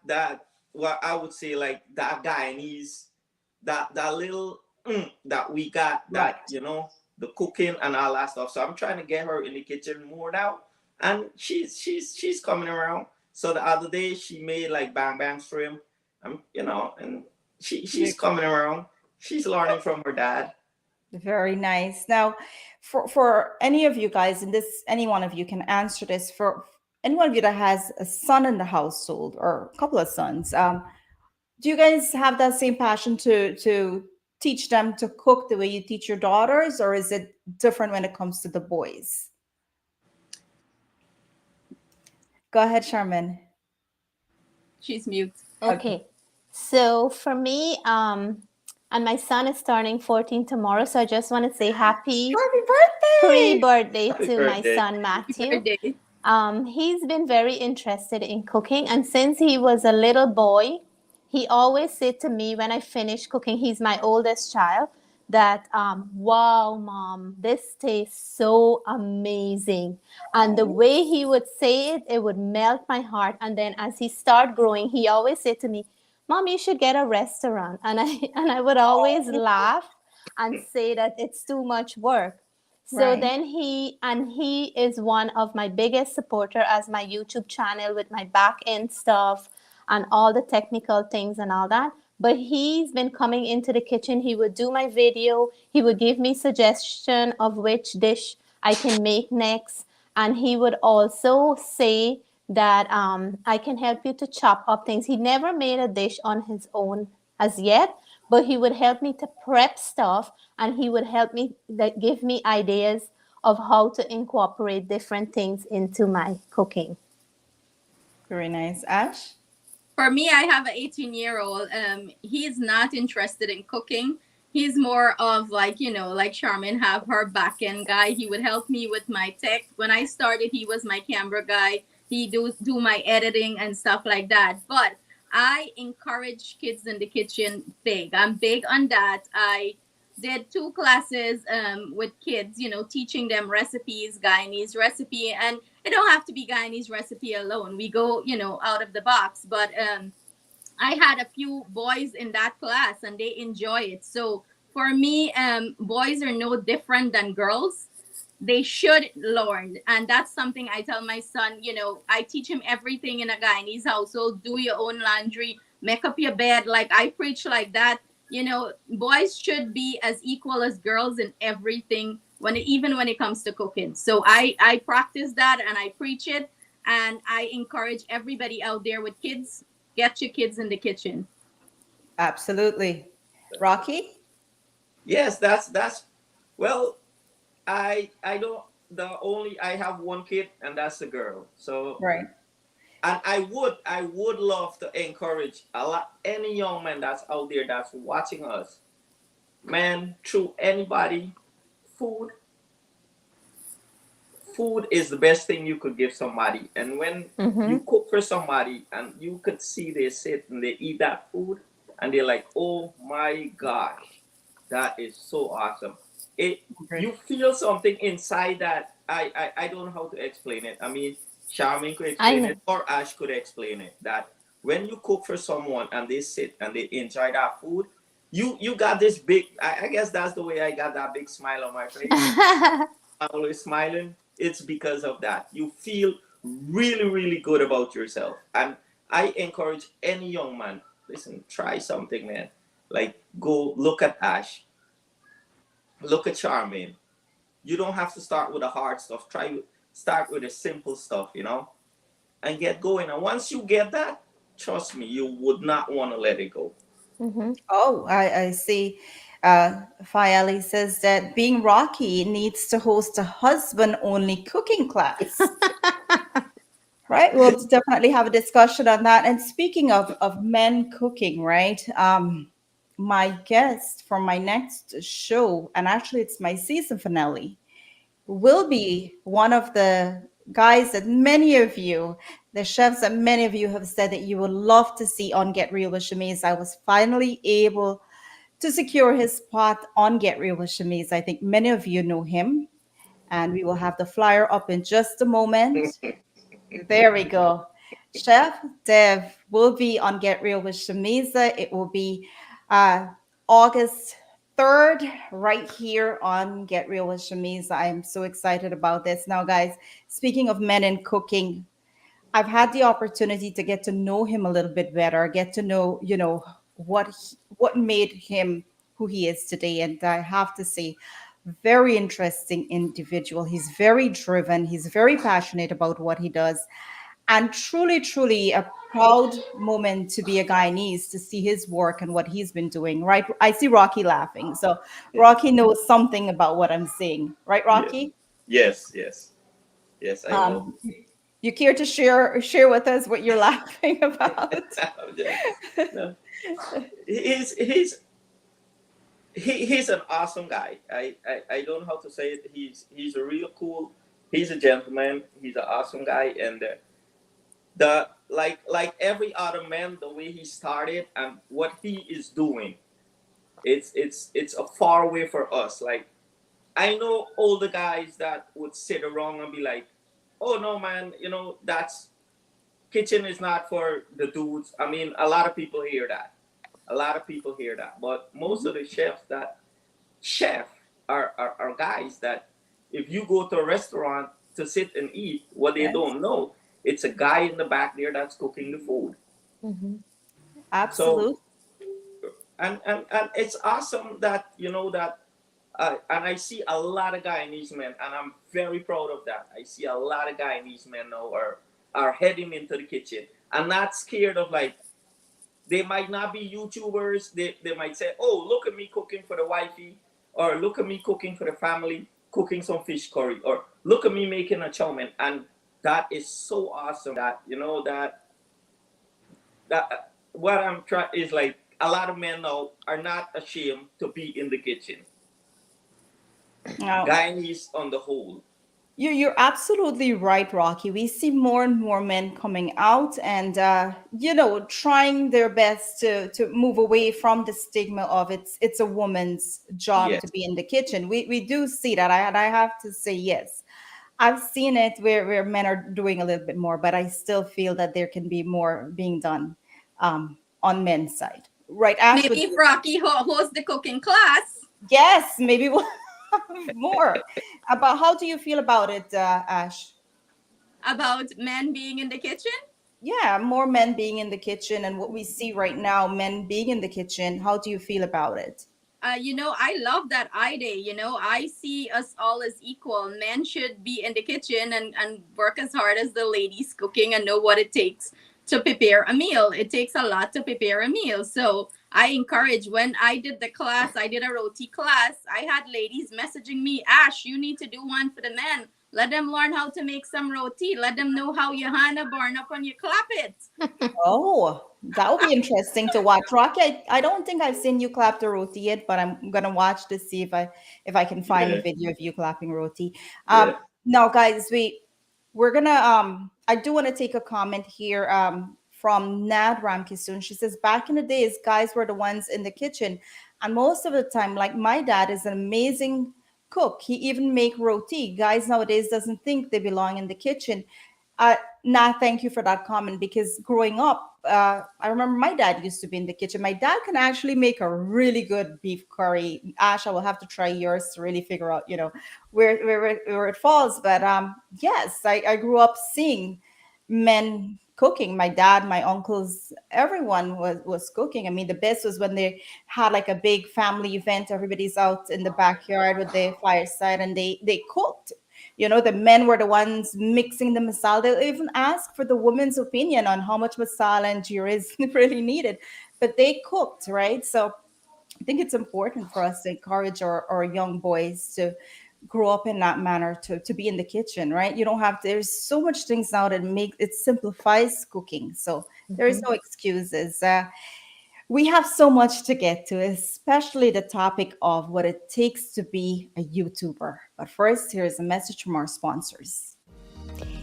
what I would say, like, that Guyanese, that little that we got, that right. You know, the cooking and all that stuff. So I'm trying to get her in the kitchen more now, and she's coming around. So the other day she made like bang bang shrimp, you know, and she's coming around. She's learning from her dad. Very nice. Now, for any of you guys, and any one of you can answer this, for any one of you that has a son in the household or a couple of sons, do you guys have that same passion to teach them to cook the way you teach your daughters, or is it different when it comes to the boys? Go ahead, Sharmin. She's mute. Okay. Okay. So for me, and my son is turning 14 tomorrow, so I just want to say happy Happy birthday! pre-birthday Happy to my birthday. son Happy Matthew. birthday. He's been very interested in cooking, and since he was a little boy, he always said to me when I finish cooking, he's my oldest child, that wow, mom, this tastes so amazing. And the way he would say it, it would melt my heart. And then as he started growing, he always said to me, mom, you should get a restaurant. And I would always laugh and say that it's too much work. So Right. then he is one of my biggest supporter as my YouTube channel with my back end stuff and all the technical things and all that. But he's been coming into the kitchen. He would do my video. He would give me suggestion of which dish I can make next. And he would also say that I can help you to chop up things. He never made a dish on his own as yet, but he would help me to prep stuff, and he would help me, that give me ideas of how to incorporate different things into my cooking. Very nice. Ash? For me, I have an 18-year-old. He's not interested in cooking. He's more of like, like Sharmin have her back end guy. He would help me with my tech. When I started, he was my camera guy. He do my editing and stuff like that. But I encourage kids in the kitchen big. I'm big on that. I did 2 classes with kids, teaching them recipes, Guyanese recipe, and it don't have to be Guyanese recipe alone. We go, out of the box. But I had a few boys in that class and they enjoy it. So for me, boys are no different than girls. They should learn. And that's something I tell my son, I teach him everything in a Guyanese household. Do your own laundry, make up your bed. Like I preach like that. Boys should be as equal as girls in everything even when it comes to cooking. So I practice that and I preach it, and I encourage everybody out there with kids, get your kids in the kitchen. Absolutely. Rocky? Yes, that's well, I don't I have one kid and that's a girl. So Right. and I would love to encourage any young man that's out there that's watching us. Man, through anybody, food food is the best thing you could give somebody. And when you cook for somebody and you could see they sit and they eat that food and they're like, oh my gosh, that is so awesome. You feel something inside that I don't know how to explain it. I mean, Sharmin could explain it or Ash could explain it. That when you cook for someone and they sit and they enjoy that food, you got this big, I guess that's the way I got that big smile on my face. I'm always smiling. It's because of that. You feel really, really good about yourself. And I encourage any young man, listen, try something, man. Like, go look at Ash. Look at Sharmin. You don't have to start with the hard stuff. Start with the simple stuff, and get going. And once you get that, trust me, you would not want to let it go. Oh, I see. Fayali says that being Rocky needs to host a husband-only cooking class. Right? We'll definitely have a discussion on that. And speaking of men cooking, right? My guest for my next show, and actually it's my season finale, will be one of the guys that many of you, the chefs that many of you have said that you would love to see on Get Real with Shameeza. I was finally able to secure his spot on Get Real with Shameeza. I think many of you know him, and we will have the flyer up in just a moment. There we go. Chef Dev will be on Get Real with Shameeza. It will be August 3rd, right here on Get Real with Shameeza. I am so excited about this. Now, guys, speaking of men in cooking, I've had the opportunity to get to know him a little bit better, get to know, what made him who he is today. And I have to say, very interesting individual. He's very driven. He's very passionate about what he does. And truly, truly a proud moment to be a Guyanese, to see his work and what he's been doing, right? I see Rocky laughing. So Rocky knows something about what I'm saying. Right, Rocky? Yes, I know. You care to share with us what you're laughing about? No. He's an awesome guy. I don't know how to say it. He's a real cool. He's a gentleman. He's an awesome guy, and the like every other man, the way he started and what he is doing, it's a far way for us. Like I know older guys that would sit around and be like, "Oh no, man, that's kitchen is not for the dudes." I mean, a lot of people hear that. A lot of people hear that, but most of the chef are guys that if you go to a restaurant to sit and eat, what they don't know, it's a guy in the back there that's cooking the food. Absolutely. So, and it's awesome that that, and I see a lot of Guyanese men, and I'm very proud of that. I see a lot of Guyanese men now are heading into the kitchen and not scared of like. They might not be YouTubers. They might say, "Oh, look at me cooking for the wifey," or "Look at me cooking for the family, cooking some fish curry," or "Look at me making a chow mein." And that is so awesome. That that what I'm trying is like a lot of men now are not ashamed to be in the kitchen. No. Guyanese on the whole. You're absolutely right, Rocky. We see more and more men coming out and, trying their best to move away from the stigma of it's a woman's job to be in the kitchen. We do see that. I have to say yes. I've seen it where men are doing a little bit more, but I still feel that there can be more being done on men's side. Right, Ash? Maybe if Rocky hosts the cooking class. Yes, maybe we'll more. About how do you feel about it, Ash? About men being in the kitchen? Yeah, more men being in the kitchen and what we see right now, men being in the kitchen. How do you feel about it? I love that idea. I see us all as equal. Men should be in the kitchen and work as hard as the ladies cooking and know what it takes to prepare a meal. It takes a lot to prepare a meal. So I encourage, when I did the class, I did a roti class, I had ladies messaging me, "Ash, you need to do one for the men. Let them learn how to make some roti. Let them know how your hand burn up when you clap it." Oh, that would be interesting to watch. Rocky, I don't think I've seen you clap the roti yet, but I'm gonna watch to see if I can find a video of you clapping roti. Now, guys, we're gonna I do want to take a comment here from Nad Ramkisoon. She says, back in the days, guys were the ones in the kitchen, and most of the time, like my dad is an amazing cook. He even make roti. Guys nowadays doesn't think they belong in the kitchen. Nah, thank you for that comment, because growing up, I remember my dad used to be in the kitchen. My dad can actually make a really good beef curry. Ash, I will have to try yours to really figure out, where it falls. But yes, I grew up seeing men cooking. My dad, my uncles, everyone was cooking. I mean, the best was when they had like a big family event. Everybody's out in the backyard with the fireside and they cooked. The men were the ones mixing the masala. They'll even ask for the woman's opinion on how much masala and jeera is really needed. But they cooked, right? So I think it's important for us to encourage our young boys to grow up in that manner, to be in the kitchen, right? You don't have to, there's so much things now that it simplifies cooking. So there is no excuses. We have so much to get to, especially the topic of what it takes to be a YouTuber. But first, here's a message from our sponsors.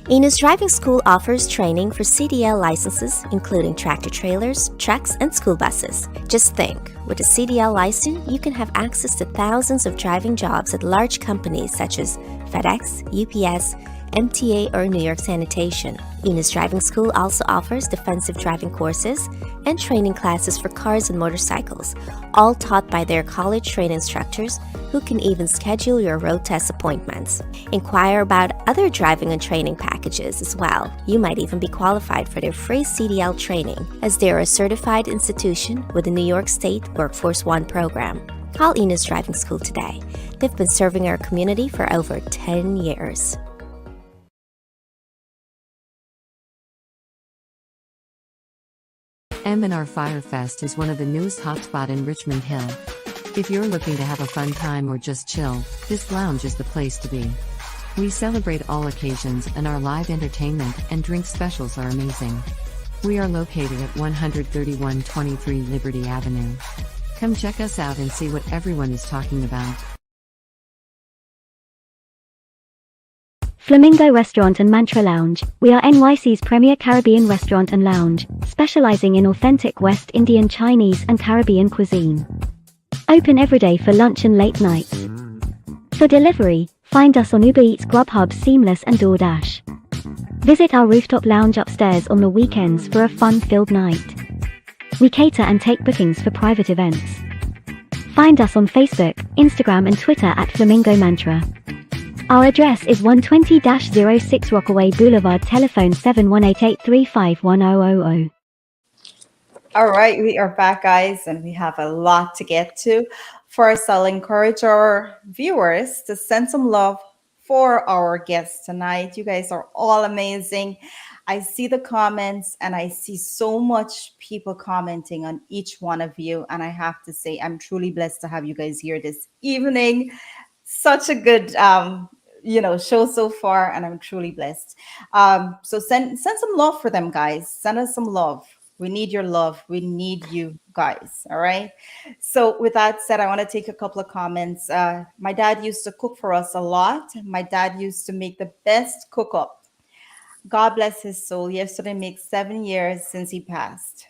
Enos Driving School offers training for CDL licenses, including tractor trailers, trucks, and school buses. Just think, with a CDL license, you can have access to thousands of driving jobs at large companies such as FedEx, UPS, MTA, or New York Sanitation. Enos Driving School also offers defensive driving courses and training classes for cars and motorcycles, all taught by their college-trained instructors who can even schedule your road test appointments. Inquire about other driving and training packages as well. You might even be qualified for their free CDL training, as they are a certified institution with the New York State Workforce One program. Call Enos Driving School today. They've been serving our community for over 10 years. M&R Firefest is one of the newest hotspot in Richmond Hill. If you're looking to have a fun time or just chill, this lounge is the place to be. We celebrate all occasions and our live entertainment and drink specials are amazing. We are located at 13123 Liberty Avenue. Come check us out and see what everyone is talking about. Flamingo Restaurant and Mantra Lounge. We are NYC's premier Caribbean restaurant and lounge, specializing in authentic West Indian, Chinese, and Caribbean cuisine. Open every day for lunch and late night. For delivery, find us on Uber Eats, Grubhub, Seamless, and DoorDash. Visit our rooftop lounge upstairs on the weekends for a fun-filled night. We cater and take bookings for private events. Find us on Facebook, Instagram, and Twitter at Flamingo Mantra. Our address is 120-06 Rockaway Boulevard, telephone 7188351000. All right, we are back, guys, and we have a lot to get to. First, I'll encourage our viewers to send some love for our guests tonight. You guys are all amazing. I see the comments and I see so much people commenting on each one of you. And I have to say, I'm truly blessed to have you guys here this evening. Such a good, show so far, and I'm truly blessed. So send some love for them, guys. Send us some love. We need your love. We need you guys. All right. So with that said, I want to take a couple of comments. My dad used to cook for us a lot. My dad used to make the best cook up. God bless his soul. Yesterday makes 7 years since he passed.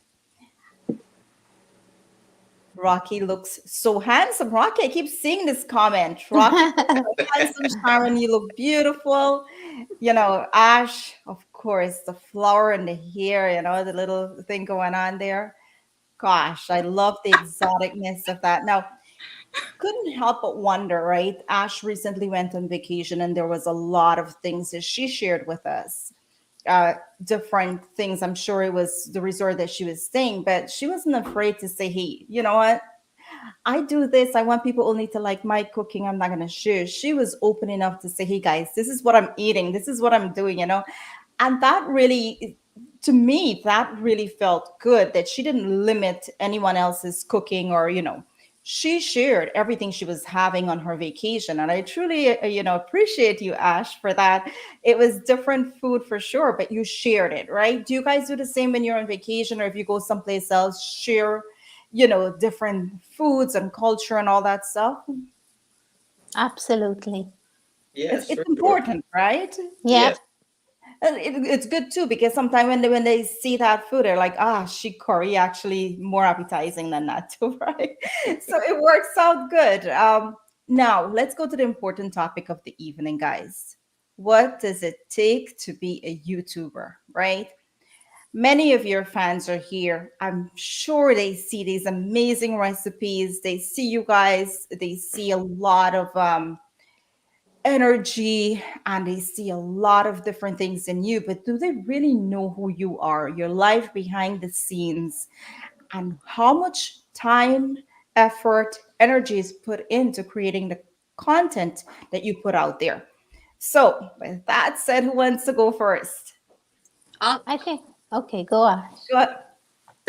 Rocky looks so handsome. Rocky, I keep seeing this comment. Rocky, so handsome. Sharmin, you look beautiful. Ash, of course, the flower in the hair, the little thing going on there. Gosh, I love the exoticness of that. Now, couldn't help but wonder, right? Ash recently went on vacation and there was a lot of things that she shared with us. Different things. I'm sure it was the resort that she was staying, but she wasn't afraid to say, hey, you know what? I do this. I want people only to like my cooking. I'm not going to share. She was open enough to say, hey, guys, this is what I'm eating. This is what I'm doing, And that really, to me, that really felt good that she didn't limit anyone else's cooking or, she shared everything she was having on her vacation. And I truly, appreciate you, Ash, for that. It was different food for sure, but you shared it, right? Do you guys do the same when you're on vacation or if you go someplace else, share, different foods and culture and all that stuff? Absolutely. Yes, It's for sure. important, right? Yeah. Yes. And it's good too, because sometimes when they see that food, they're like, she curry actually more appetizing than that too, right? So it works out good. Now let's go to the important topic of the evening, guys. What does it take to be a YouTuber, right? Many of your fans are here. I'm sure they see these amazing recipes. They see you guys. They see a lot of energy and they see a lot of different things in you, but do they really know who you are, your life behind the scenes, and how much time, effort, energy is put into creating the content that you put out there? So with that said, who wants to go first? I think, okay, go on.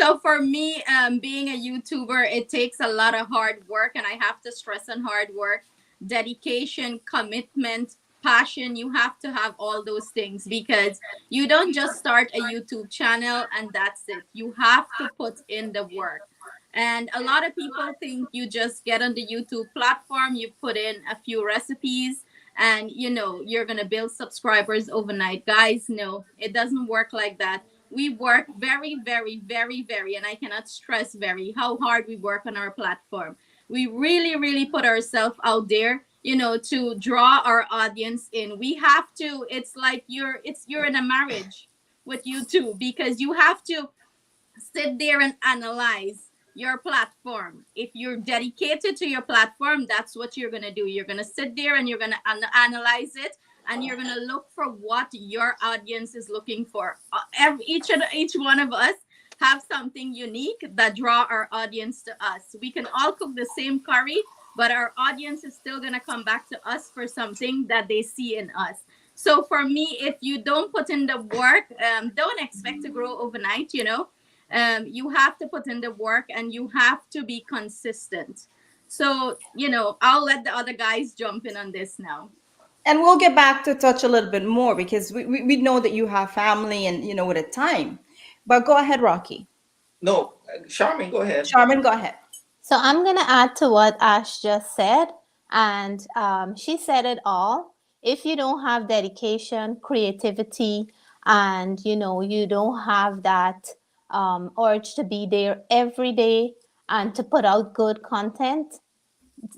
So for me, being a YouTuber, it takes a lot of hard work, and I have to stress on hard work, dedication, commitment, passion. You have to have all those things because you don't just start a YouTube channel and that's it. You have to put in the work. And a lot of people think you just get on the YouTube platform, you put in a few recipes, and you're going to build subscribers overnight. Guys, no, it doesn't work like that. We work very, very, very, very, and I cannot stress very how hard we work on our platform. We really, really put ourselves out there, to draw our audience in. We have to, it's like you're in a marriage with YouTube, because you have to sit there and analyze your platform. If you're dedicated to your platform, that's what you're going to do. You're going to sit there and you're going to analyze it, and you're going to look for what your audience is looking for. Each one of us have something unique that draw our audience to us. We can all cook the same curry, but our audience is still going to come back to us for something that they see in us. So for me, if you don't put in the work, don't expect to grow overnight. You have to put in the work and you have to be consistent. So I'll let the other guys jump in on this now. And we'll get back to touch a little bit more because we know that you have family and with a time. But go ahead, Rocky. No, Sharmin, go ahead. Sharmin, go ahead. So I'm going to add to what Ash just said, and she said it all. If you don't have dedication, creativity, and you don't have that urge to be there every day and to put out good content,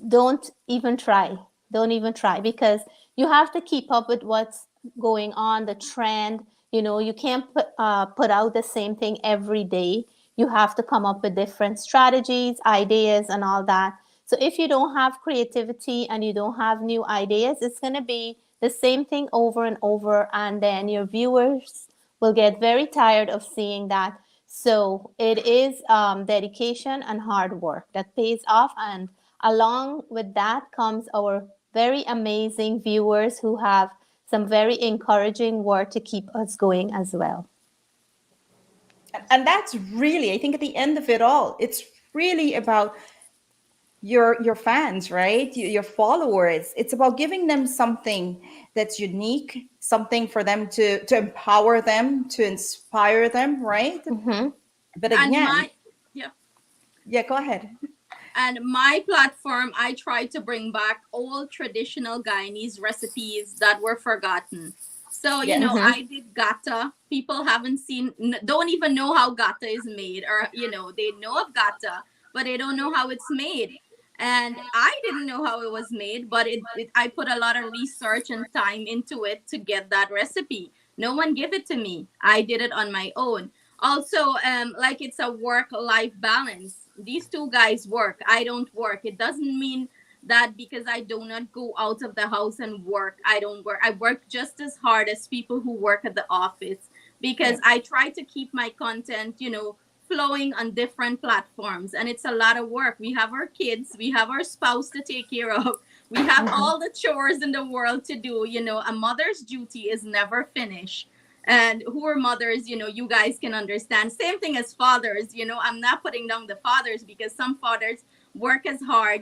don't even try. Don't even try, because you have to keep up with what's going on, the trend. You can't put out the same thing every day. You have to come up with different strategies, ideas, and all that. So if you don't have creativity and you don't have new ideas, it's going to be the same thing over and over, and then your viewers will get very tired of seeing that. So it is dedication and hard work that pays off, and along with that comes our very amazing viewers who have some very encouraging word to keep us going as well. And that's really, I think, at the end of it all, it's really about your fans, right? Your followers. It's about giving them something that's unique, something for them to empower them, to inspire them, right? Mm-hmm. But And again, yeah. yeah, go ahead. And my platform, I try to bring back old traditional Guyanese recipes that were forgotten. So, Yes. I did gata. People haven't seen, don't even know how gata is made, or, they know of gata, but they don't know how it's made. And I didn't know how it was made, but I put a lot of research and time into it to get that recipe. No one gave it to me. I did it on my own. Also, like, it's a work-life balance. These two guys work. I don't work. It doesn't mean that because I do not go out of the house and work, I don't work. I work just as hard as people who work at the office, because I try to keep my content, flowing on different platforms. And it's a lot of work. We have our kids, we have our spouse to take care of, we have all the chores in the world to do. A mother's duty is never finished. And who are mothers, you guys can understand. Same thing as fathers. I'm not putting down the fathers, because some fathers work as hard,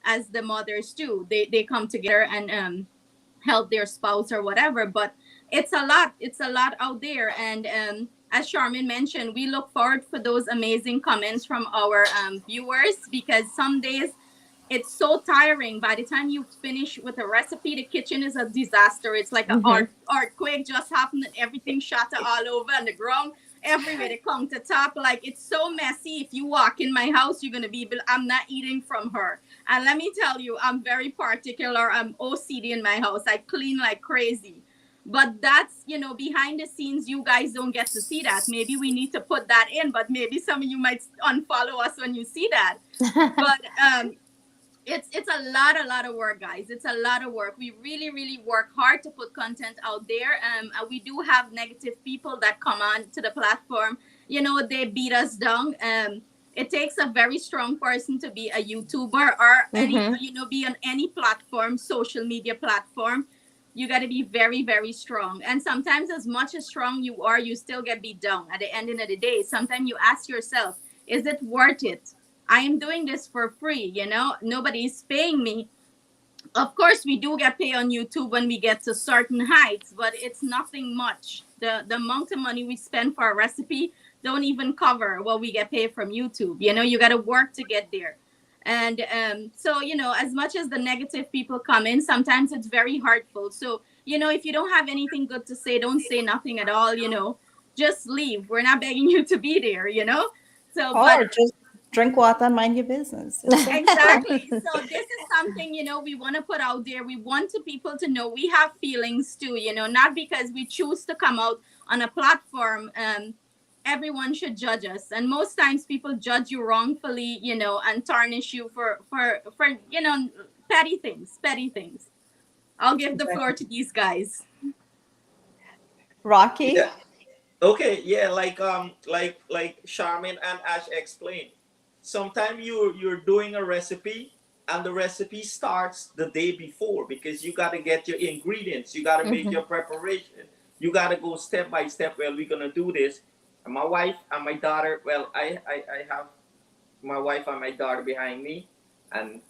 as the mothers do. They come together and help their spouse or whatever. But it's a lot out there. And as Sharmin mentioned, we look forward for those amazing comments from our viewers, because some days it's so tiring. By the time you finish with a recipe, the kitchen is a disaster. It's like an earthquake just happened, and everything shatter all over on the ground, everywhere, the countertop. Like, it's so messy. If you walk in my house, you're gonna be, I'm not eating from her. And let me tell you, I'm very particular. I'm OCD in my house. I clean like crazy. But that's, behind the scenes, you guys don't get to see that. Maybe we need to put that in, but maybe some of you might unfollow us when you see that. But it's a lot of work, guys. It's a lot of work. We really, really work hard to put content out there. We do have negative people that come on to the platform. They beat us down. It takes a very strong person to be a YouTuber or any, be on any platform, social media platform. You got to be very, very strong. And sometimes, as much as strong you are, you still get beat down at the end of the day. Sometimes you ask yourself, is it worth it? I am doing this for free, nobody's paying me. Of course, we do get paid on YouTube when we get to certain heights, but it's nothing much. The amount of money we spend for a recipe don't even cover what we get paid from YouTube. You got to work to get there. And so, as much as the negative people come in, sometimes it's very hurtful. So, if you don't have anything good to say, don't say nothing at all, just leave. We're not begging you to be there, So, Or just drink water and mind your business. Exactly. So this is something, we want to put out there. We want people to know we have feelings too, not because we choose to come out on a platform. Everyone should judge us. And most times people judge you wrongfully, and tarnish you for petty things. I'll give the floor to these guys. Rocky? Yeah. Okay, yeah, like Sharmin and Ash explained. Sometimes you're doing a recipe and the recipe starts the day before, because you got to get your ingredients, you got to make your preparation, you got to go step by step. Well, we're gonna do this. And my wife and my daughter, well, I have my wife and my daughter behind me, and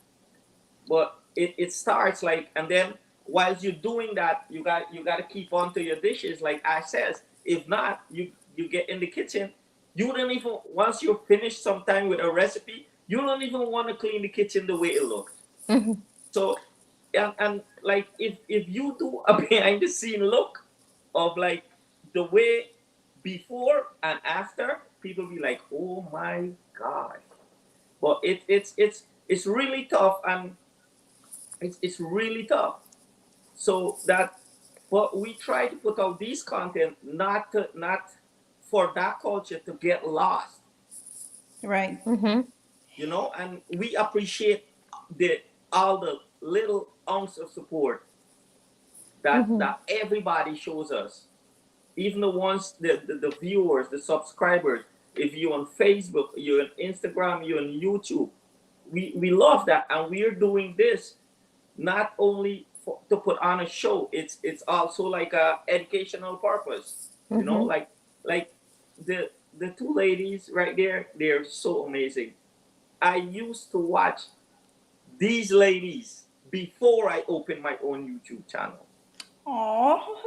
but it starts like, and then whilst you're doing that, you got to keep on to your dishes, like I says. If not, you get in the kitchen, you don't even, once you're finished sometime with a recipe, you don't even want to clean the kitchen the way it looks. So, and like if you do a behind the scene look of like the way before and after, people be like, oh my god. But it's really tough, and it's really tough. So that, but we try to put out these content, not for that culture to get lost, Right. and we appreciate the all the little ounce of support that everybody shows us, even the ones, the viewers, the subscribers. If you're on Facebook, you're on Instagram, you're on YouTube, we love that, and we're doing this not only to put on a show. It's also like a educational purpose. Like the two ladies right there, they're so amazing. I used to watch these ladies before I opened my own YouTube channel. Oh,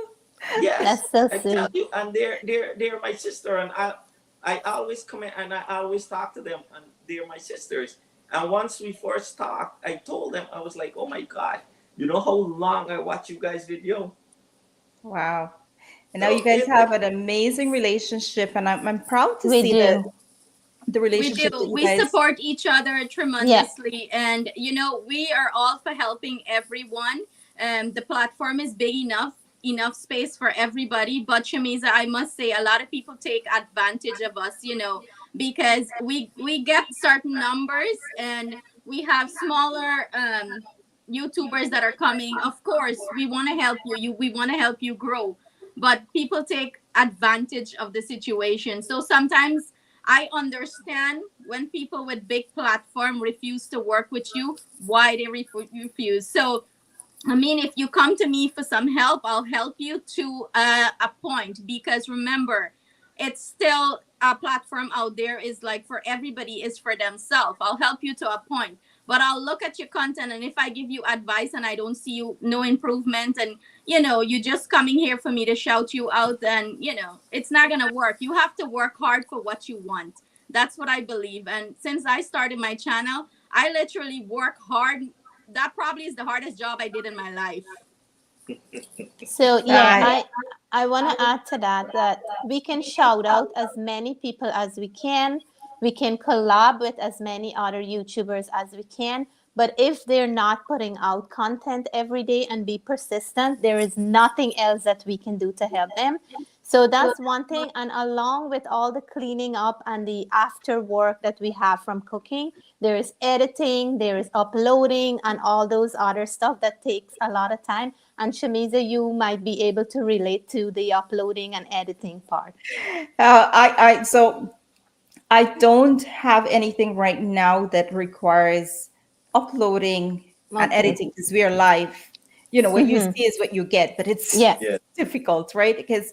Yes, That's so I sweet. tell you, and they're my sister, and I always come in and I always talk to them, and they're my sisters. And once we first talked, I told them, I was like, oh my god, you know how long I watch you guys video? wow. And now you So guys have an amazing relationship, and I'm proud to We see that do. the We do. relationship that you We guys. support each other Yeah. tremendously, and we are all for helping everyone. The platform is big enough space for everybody. But Shameeza, I must say, a lot of people take advantage of us, because we get certain numbers, and we have smaller YouTubers that are coming. Of course, we want to help you. We want to help you grow, but people take advantage of the situation. So sometimes I understand when people with big platform refuse to work with you, why they refuse. So I mean, if you come to me for some help, I'll help you to a point, because remember, it's still a platform out there is like for everybody, is for themselves. I'll help you to a point, but I'll look at your content, and if I give you advice and I don't see you no improvement, and you're just coming here for me to shout you out, then it's not gonna work. You have to work hard for what you want. That's what I believe. And since I started my channel, I literally work hard. That probably is the hardest job I did in my life. So yeah, I I want to add to that we can shout out as many people as we can. We can collab with as many other YouTubers as we can. But if they're not putting out content every day and be persistent, there is nothing else that we can do to help them. So that's one thing. And along with all the cleaning up and the after work that we have from cooking, there is editing, there is uploading, and all those other stuff that takes a lot of time. And Shameeza, you might be able to relate to the uploading and editing part. so I don't have anything right now that requires uploading and Okay. editing because we are live. What you see is what you get, but it's Yeah. yeah, difficult, right? Because,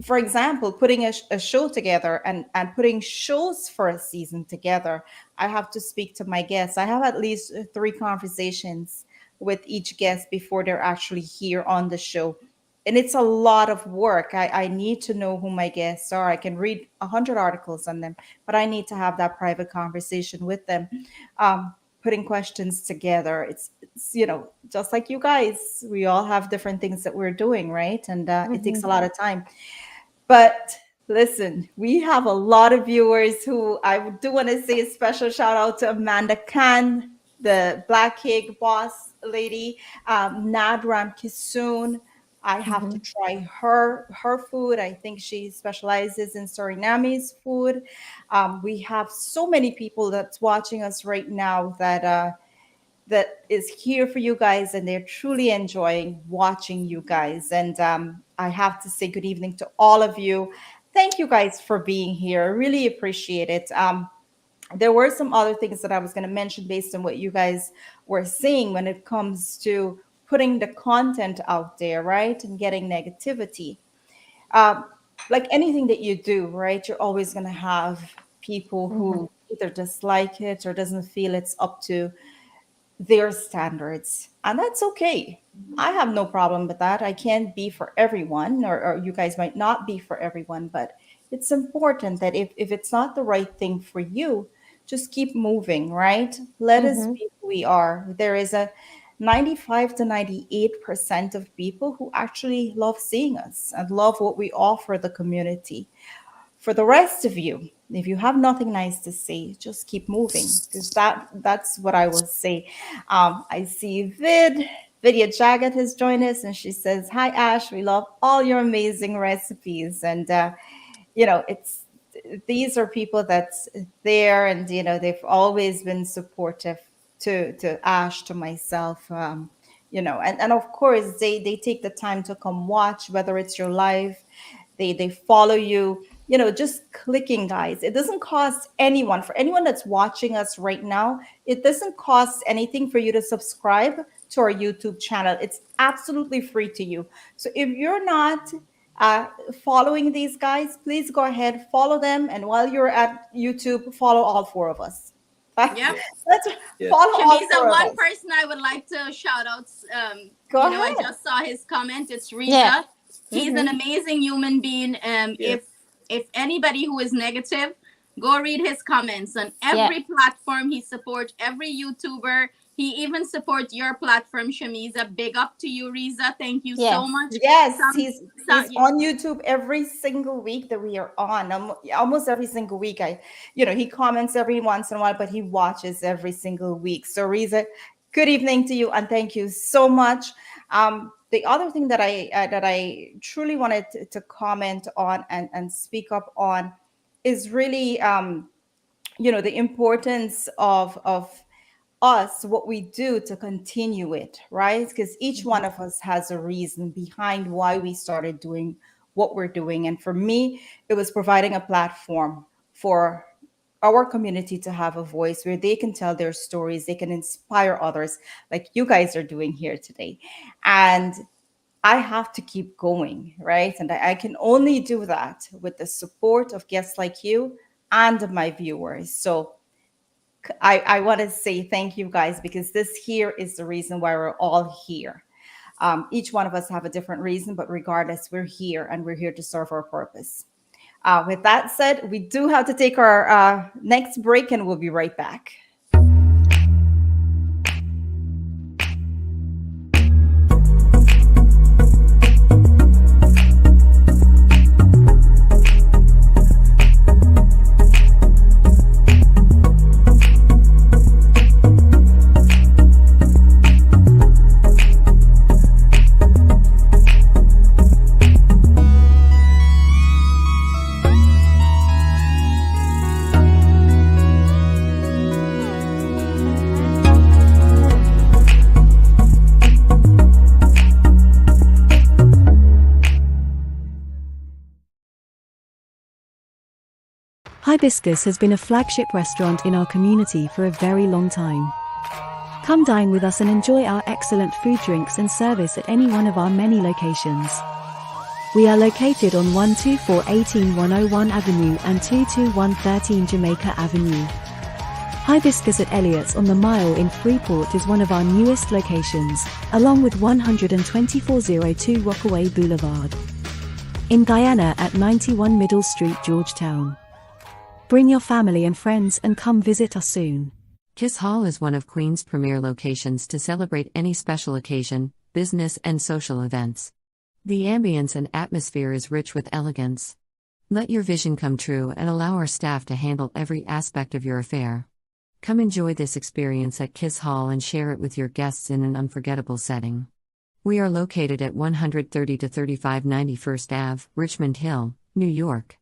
for example, putting a show together and putting shows for a season together, I have to speak to my guests. I have at least three conversations with each guest before they're actually here on the show. And it's a lot of work. I need to know who my guests are. I can read 100 articles on them, but I need to have that private conversation with them. Putting questions together. It's just like you guys, we all have different things that we're doing, right? And it takes a lot of time. But listen, we have a lot of viewers who I do want to say a special shout out to Amanda Khan, the Black Cake boss lady, Nadram Kisoon. I have to try her food. I think she specializes in Surinamese food. We have so many people that's watching us right now that is here for you guys, and they're truly enjoying watching you guys. And I have to say good evening to all of you. Thank you guys for being here. I really appreciate it. There were some other things that I was going to mention based on what you guys were saying when it comes to putting the content out there, right? And getting negativity. Um, like anything that you do, right? You're always going to have people who either dislike it or doesn't feel it's up to their standards. And that's okay. I have no problem with that. I can't be for everyone, or you guys might not be for everyone, but it's important that if it's not the right thing for you, just keep moving, right? Let us Mm-hmm. be who we are. There is a 95 to 98% of people who actually love seeing us and love what we offer the community. For the rest of you, if you have nothing nice to say, just keep moving, because that's what I will say. I see Vidya Jagat has joined us, and she says, "Hi Ash, we love all your amazing recipes." And it's these are people that's there, and they've always been supportive to Ash, to myself. And of course they take the time to come watch, whether it's your live, they follow you. Just clicking, guys, it doesn't cost anyone. For anyone that's watching us right now, it doesn't cost anything for you to subscribe to our YouTube channel. It's absolutely free to you. So if you're not uh, following these guys, please go ahead, follow them, and while you're at YouTube, follow all four of us. Yep. Let's Yeah. follow all Shameeza, four of one us. person I would like to shout out. Go I ahead. just saw his comment. It's Riza. Yeah. He's Mm-hmm. an amazing human being. Yeah. If anybody who is negative, go read his comments on Yeah. every platform. He supports every YouTuber. He even supports your platform, Shameeza. Big up to you, Riza. Thank you so Yes. much. Yes, Some, he's some, on YouTube every single week that we are on. Almost every single week. He comments every once in a while, but he watches every single week. So Riza, good evening to you, and thank you so much. The other thing that I truly wanted to comment on and speak up on is really the importance of us, what we do to continue it, right? Because each one of us has a reason behind why we started doing what we're doing. And for me, it was providing a platform for our community to have a voice where they can tell their stories, they can inspire others, like you guys are doing here today. And I have to keep going, right? And I can only do that with the support of guests like you and my viewers. So I want to say thank you guys, because this here is the reason why we're all here. Each one of us have a different reason, but regardless, we're here, and we're here to serve our purpose. With that said, we do have to take our next break, and we'll be right back. Hibiscus has been a flagship restaurant in our community for a very long time. Come dine with us and enjoy our excellent food, drinks and service at any one of our many locations. We are located on 12418 101 Avenue and 22113 Jamaica Avenue. Hibiscus at Elliott's on the Mile in Freeport is one of our newest locations, along with 12402 Rockaway Boulevard. In Guyana at 91 Middle Street, Georgetown. Bring your family and friends and come visit us soon. Kiss Hall is one of Queen's premier locations to celebrate any special occasion, business and social events. The ambience and atmosphere is rich with elegance. Let your vision come true and allow our staff to handle every aspect of your affair. Come enjoy this experience at Kiss Hall and share it with your guests in an unforgettable setting. We are located at 130 to 35 91st Ave, Richmond Hill, New York.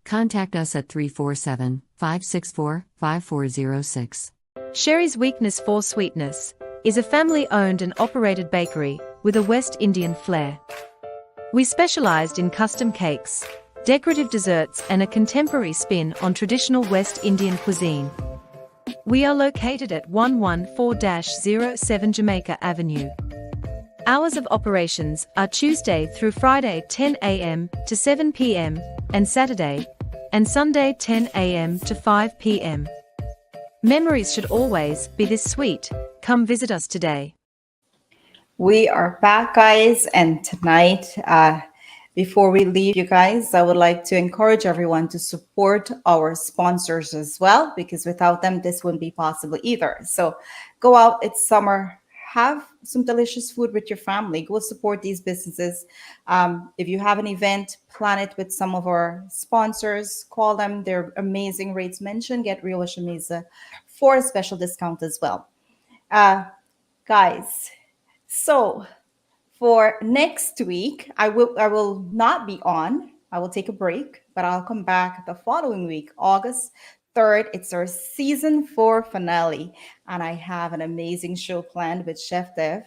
Contact us at 347-564-5406. Sherry's Weakness for Sweetness is a family-owned and operated bakery with a West Indian flair. We specialized in custom cakes, decorative desserts and a contemporary spin on traditional West Indian cuisine. We are located at 114-07 Jamaica Avenue. Hours of operations are Tuesday through Friday 10 a.m. to 7 p.m. and Saturday and Sunday 10 a.m. to 5 p.m. Memories should always be this sweet. Come visit us today. We are back, guys, and tonight, before we leave you guys, I would like to encourage everyone to support our sponsors as well, because without them, this wouldn't be possible either. So go out, it's summer, have some delicious food with your family, go support these businesses. If you have an event, plan it with some of our sponsors, call them, they're amazing rates. Mention Get Real with Shameeza for a special discount as well. Uh, Guys, so for next week, I will not be on. I will take a break, but I'll come back the following week, August 3rd. It's our season 4 finale, and I have an amazing show planned with Chef Dev.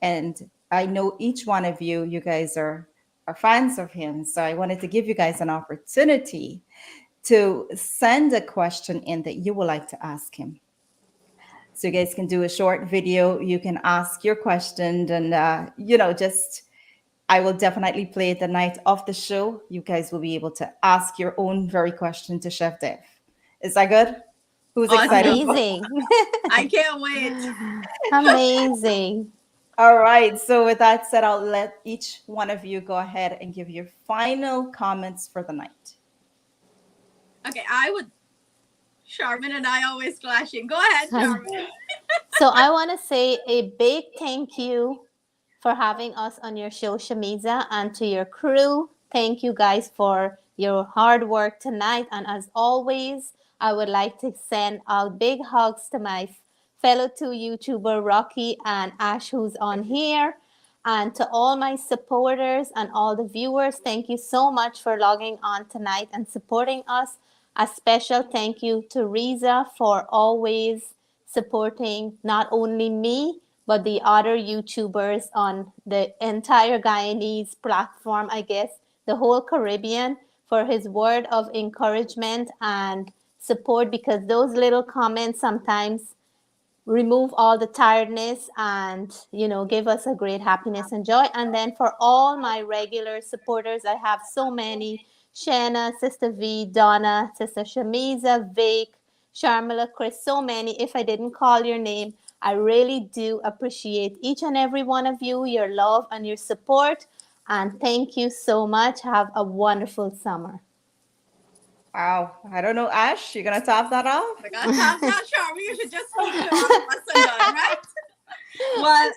And I know each one of you, you guys are fans of him. So I wanted to give you guys an opportunity to send a question in that you would like to ask him. So you guys can do a short video. You can ask your question, and just I will definitely play it the night of the show. You guys will be able to ask your own very question to Chef Dev. Is that good? Who's excited? Amazing. I can't wait. Amazing. All right. So with that said, I'll let each one of you go ahead and give your final comments for the night. Okay, Sharmin and I always clashing. Go ahead, Sharmin. So I want to say a big thank you for having us on your show, Shameeza, and to your crew. Thank you guys for your hard work tonight. And as always, I would like to send out big hugs to my fellow two YouTuber, Rocky and Ash, who's on here. And to all my supporters and all the viewers, thank you so much for logging on tonight and supporting us. A special thank you to Riza for always supporting not only me, but the other YouTubers on the entire Guyanese platform, I guess, the whole Caribbean, for his word of encouragement and support, because those little comments sometimes remove all the tiredness and give us a great happiness and joy. And then for all my regular supporters, I have so many: Shanna, Sister V, Donna, Sister Shameeza, Vic, Sharmila, Chris, so many. If I didn't call your name, I really do appreciate each and every one of you, your love and your support. And thank you so much. Have a wonderful summer. Wow. I don't know, Ash, you're going to top that off? I got top that, Sharmin. You should just speak to all of us and done, right? Well,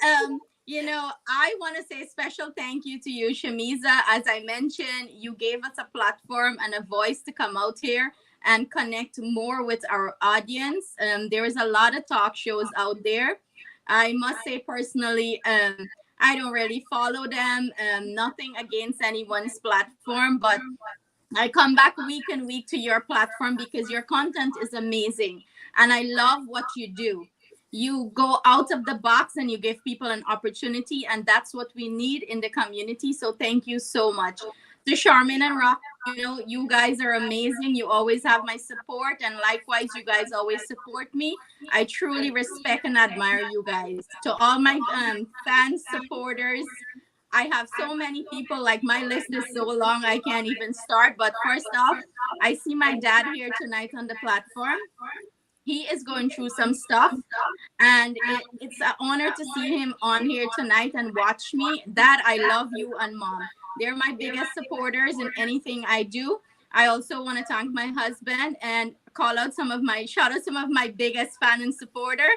I want to say a special thank you to you, Shameeza. As I mentioned, you gave us a platform and a voice to come out here and connect more with our audience. There is a lot of talk shows out there. I must say personally, I don't really follow them. Nothing against anyone's platform, but I come back week and week to your platform because your content is amazing. And I love what you do. You go out of the box and you give people an opportunity. And that's what we need in the community. So thank you so much. To Sharmin and Rock, you guys are amazing. You always have my support. And likewise, you guys always support me. I truly respect and admire you guys. To all my fans, supporters, I have so many people, like my list is so long I can't even start. But first off, I see my dad here tonight on the platform. He is going through some stuff, and it's an honor to see him on here tonight and watch me. Dad, I love you, and Mom. They're my biggest supporters in anything I do. I also want to thank my husband and shout out some of my biggest fan and supporter.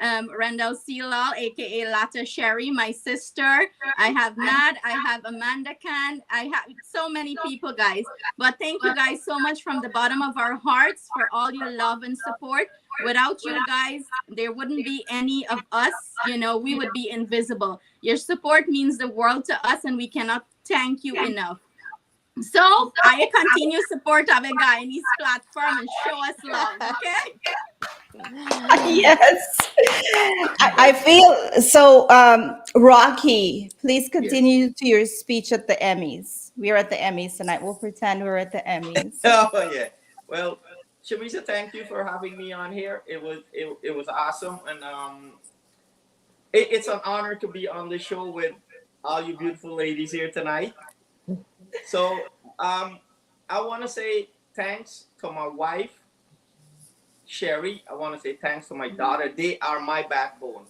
Rendell Sealal, aka Lata Sherry, my sister. I have Nad, I have Amanda Khan, I have so many people, guys. But thank you guys so much from the bottom of our hearts for all your love and support. Without you guys, there wouldn't be any of us. We would be invisible. Your support means the world to us, and we cannot thank you enough. So I continue support of a Guyanese platform and show us love, okay? Yes. I feel so. Rocky, please continue to your speech at the Emmys. We're at the Emmys tonight. We'll pretend we're at the Emmys. Oh yeah. Well, Shameeza, thank you for having me on here. It was awesome, and it's an honor to be on the show with all you beautiful ladies here tonight. So I want to say thanks to my wife, Sherry. I want to say thanks to my daughter. They are my backbone.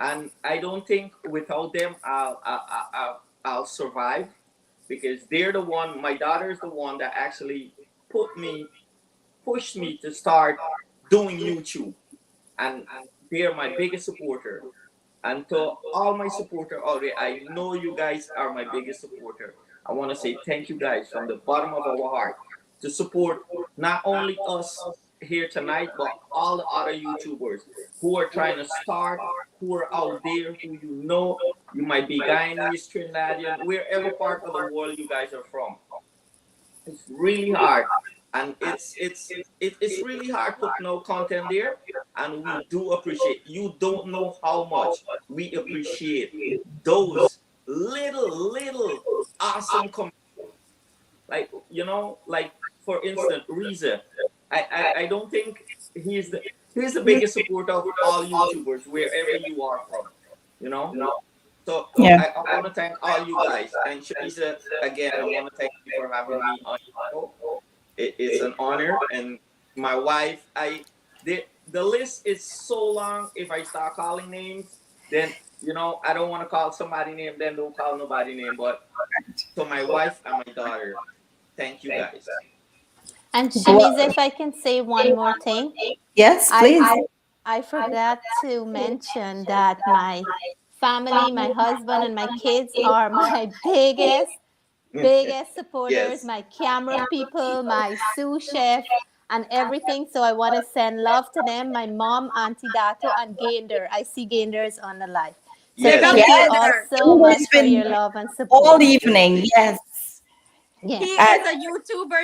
and I don't think without them I'll survive, because they're the one. My daughter is the one that actually put me pushed me to start doing YouTube, and they're my biggest supporter. And to all my supporter already, I know you guys are my biggest supporter. I want to say thank you guys from the bottom of our heart to support not only us here tonight, but all the other YouTubers who are trying to start, who are out there, who you might be Guyanese, Trinidadian, wherever part of the world you guys are from. It's really hard, and it's really hard putting no content there, and we do appreciate. You don't know how much we appreciate those little awesome like like for instance Reza. I don't think he's the biggest supporter of all YouTubers wherever you are from, you know. So Yeah. I want to thank all you guys, and Shameeza, again, I want to thank you for having me on your show. It's an honor, and my wife. The list is so long. If I start calling names, then I don't want to call somebody name, then don't call nobody name. But to my wife and my daughter, thank you guys. And Shameeza, if I can say one more thing, Yes, please. I forgot to mention that my family, my husband, and my kids are my biggest supporters, Yes. my camera people, my sous chef, and everything. So I want to send love to them, my mom, Auntie Dato, and Gander. I see Ganders on the live. So Big Yes. up thank you all Gander. so much It's for been your love and all support. evening. Yes. He Yes. is a YouTuber,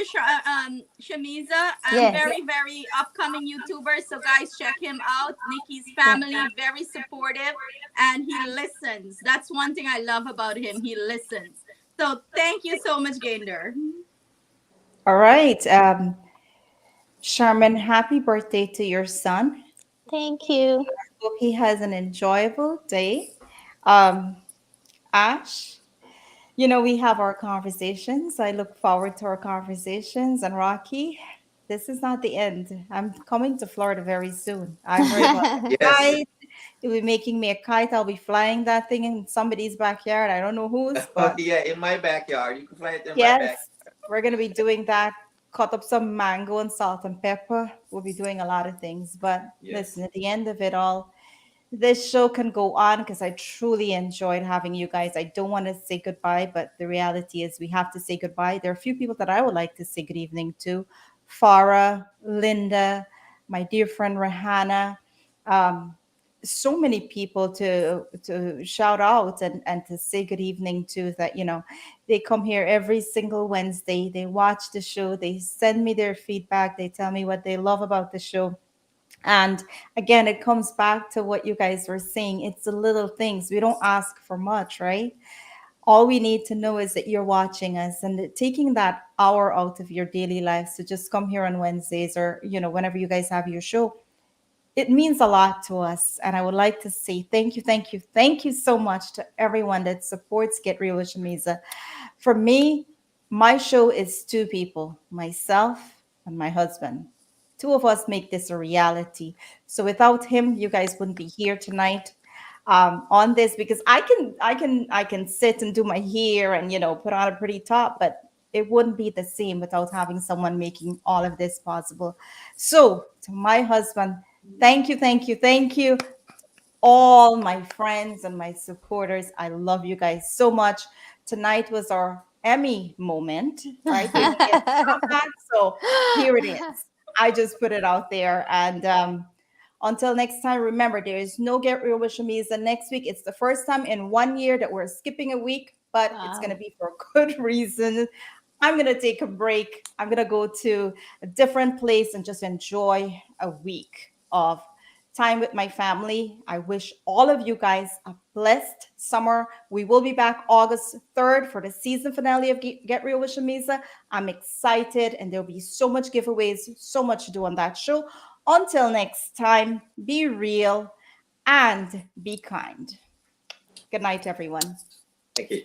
Shameeza, Yes. very, very upcoming YouTuber. So guys, check him out. Nikki's Yeah. family, very supportive, and he listens. That's one thing I love about him. He listens. So thank you so much, Gander. All right. Sharmin, happy birthday to your son. Thank you. Hope he has an enjoyable day. Um, Ash, we have our conversations. I look forward to our conversations. And Rocky, this is not the end. I'm coming to Florida very soon. I heard about the Yes. kite. You'll be making me a kite. I'll be flying that thing in somebody's backyard. I don't know whose, but Yeah, in my backyard. You can fly it in my yes, back. we're going to be doing that. Cut up some mango and salt and pepper. We'll be doing a lot of things. But Yes. listen, at the end of it all, this show can go on because I truly enjoyed having you guys. I don't want to say goodbye, but the reality is we have to say goodbye. There are a few people that I would like to say good evening to: Farah, Linda, my dear friend Rahana. Um, so many people to shout out and to say good evening to, that they come here every single Wednesday, they watch the show, they send me their feedback, they tell me what they love about the show. And again, it comes back to what you guys were saying. It's the little things. We don't ask for much, right? All we need to know is that you're watching us and taking that hour out of your daily lives to just come here on Wednesdays, or, whenever you guys have your show. It means a lot to us. And I would like to say thank you, thank you, thank you so much to everyone that supports Get Real with Shameeza. For me, my show is two people, myself and my husband. Two of us make this a reality. So without him, you guys wouldn't be here tonight on this, because I can sit and do my hair and put on a pretty top, but it wouldn't be the same without having someone making all of this possible. So to my husband, thank you, thank you, thank you, all my friends and my supporters. I love you guys so much. Tonight was our Emmy moment, right? We didn't get to have that, so here it is. I just put it out there. And until next time, remember, there is no Get Real with Shameeza next week. It's the first time in 1 year that we're skipping a week, but it's going to be for a good reason. I'm going to take a break. I'm going to go to a different place and just enjoy a week of time with my family. I wish all of you guys a blessed summer. We will be back August 3rd for the season finale of Get Real with Shameeza. I'm excited, and there'll be so much giveaways, so much to do on that show. Until next time, be real and be kind. Good night, everyone. Thank you.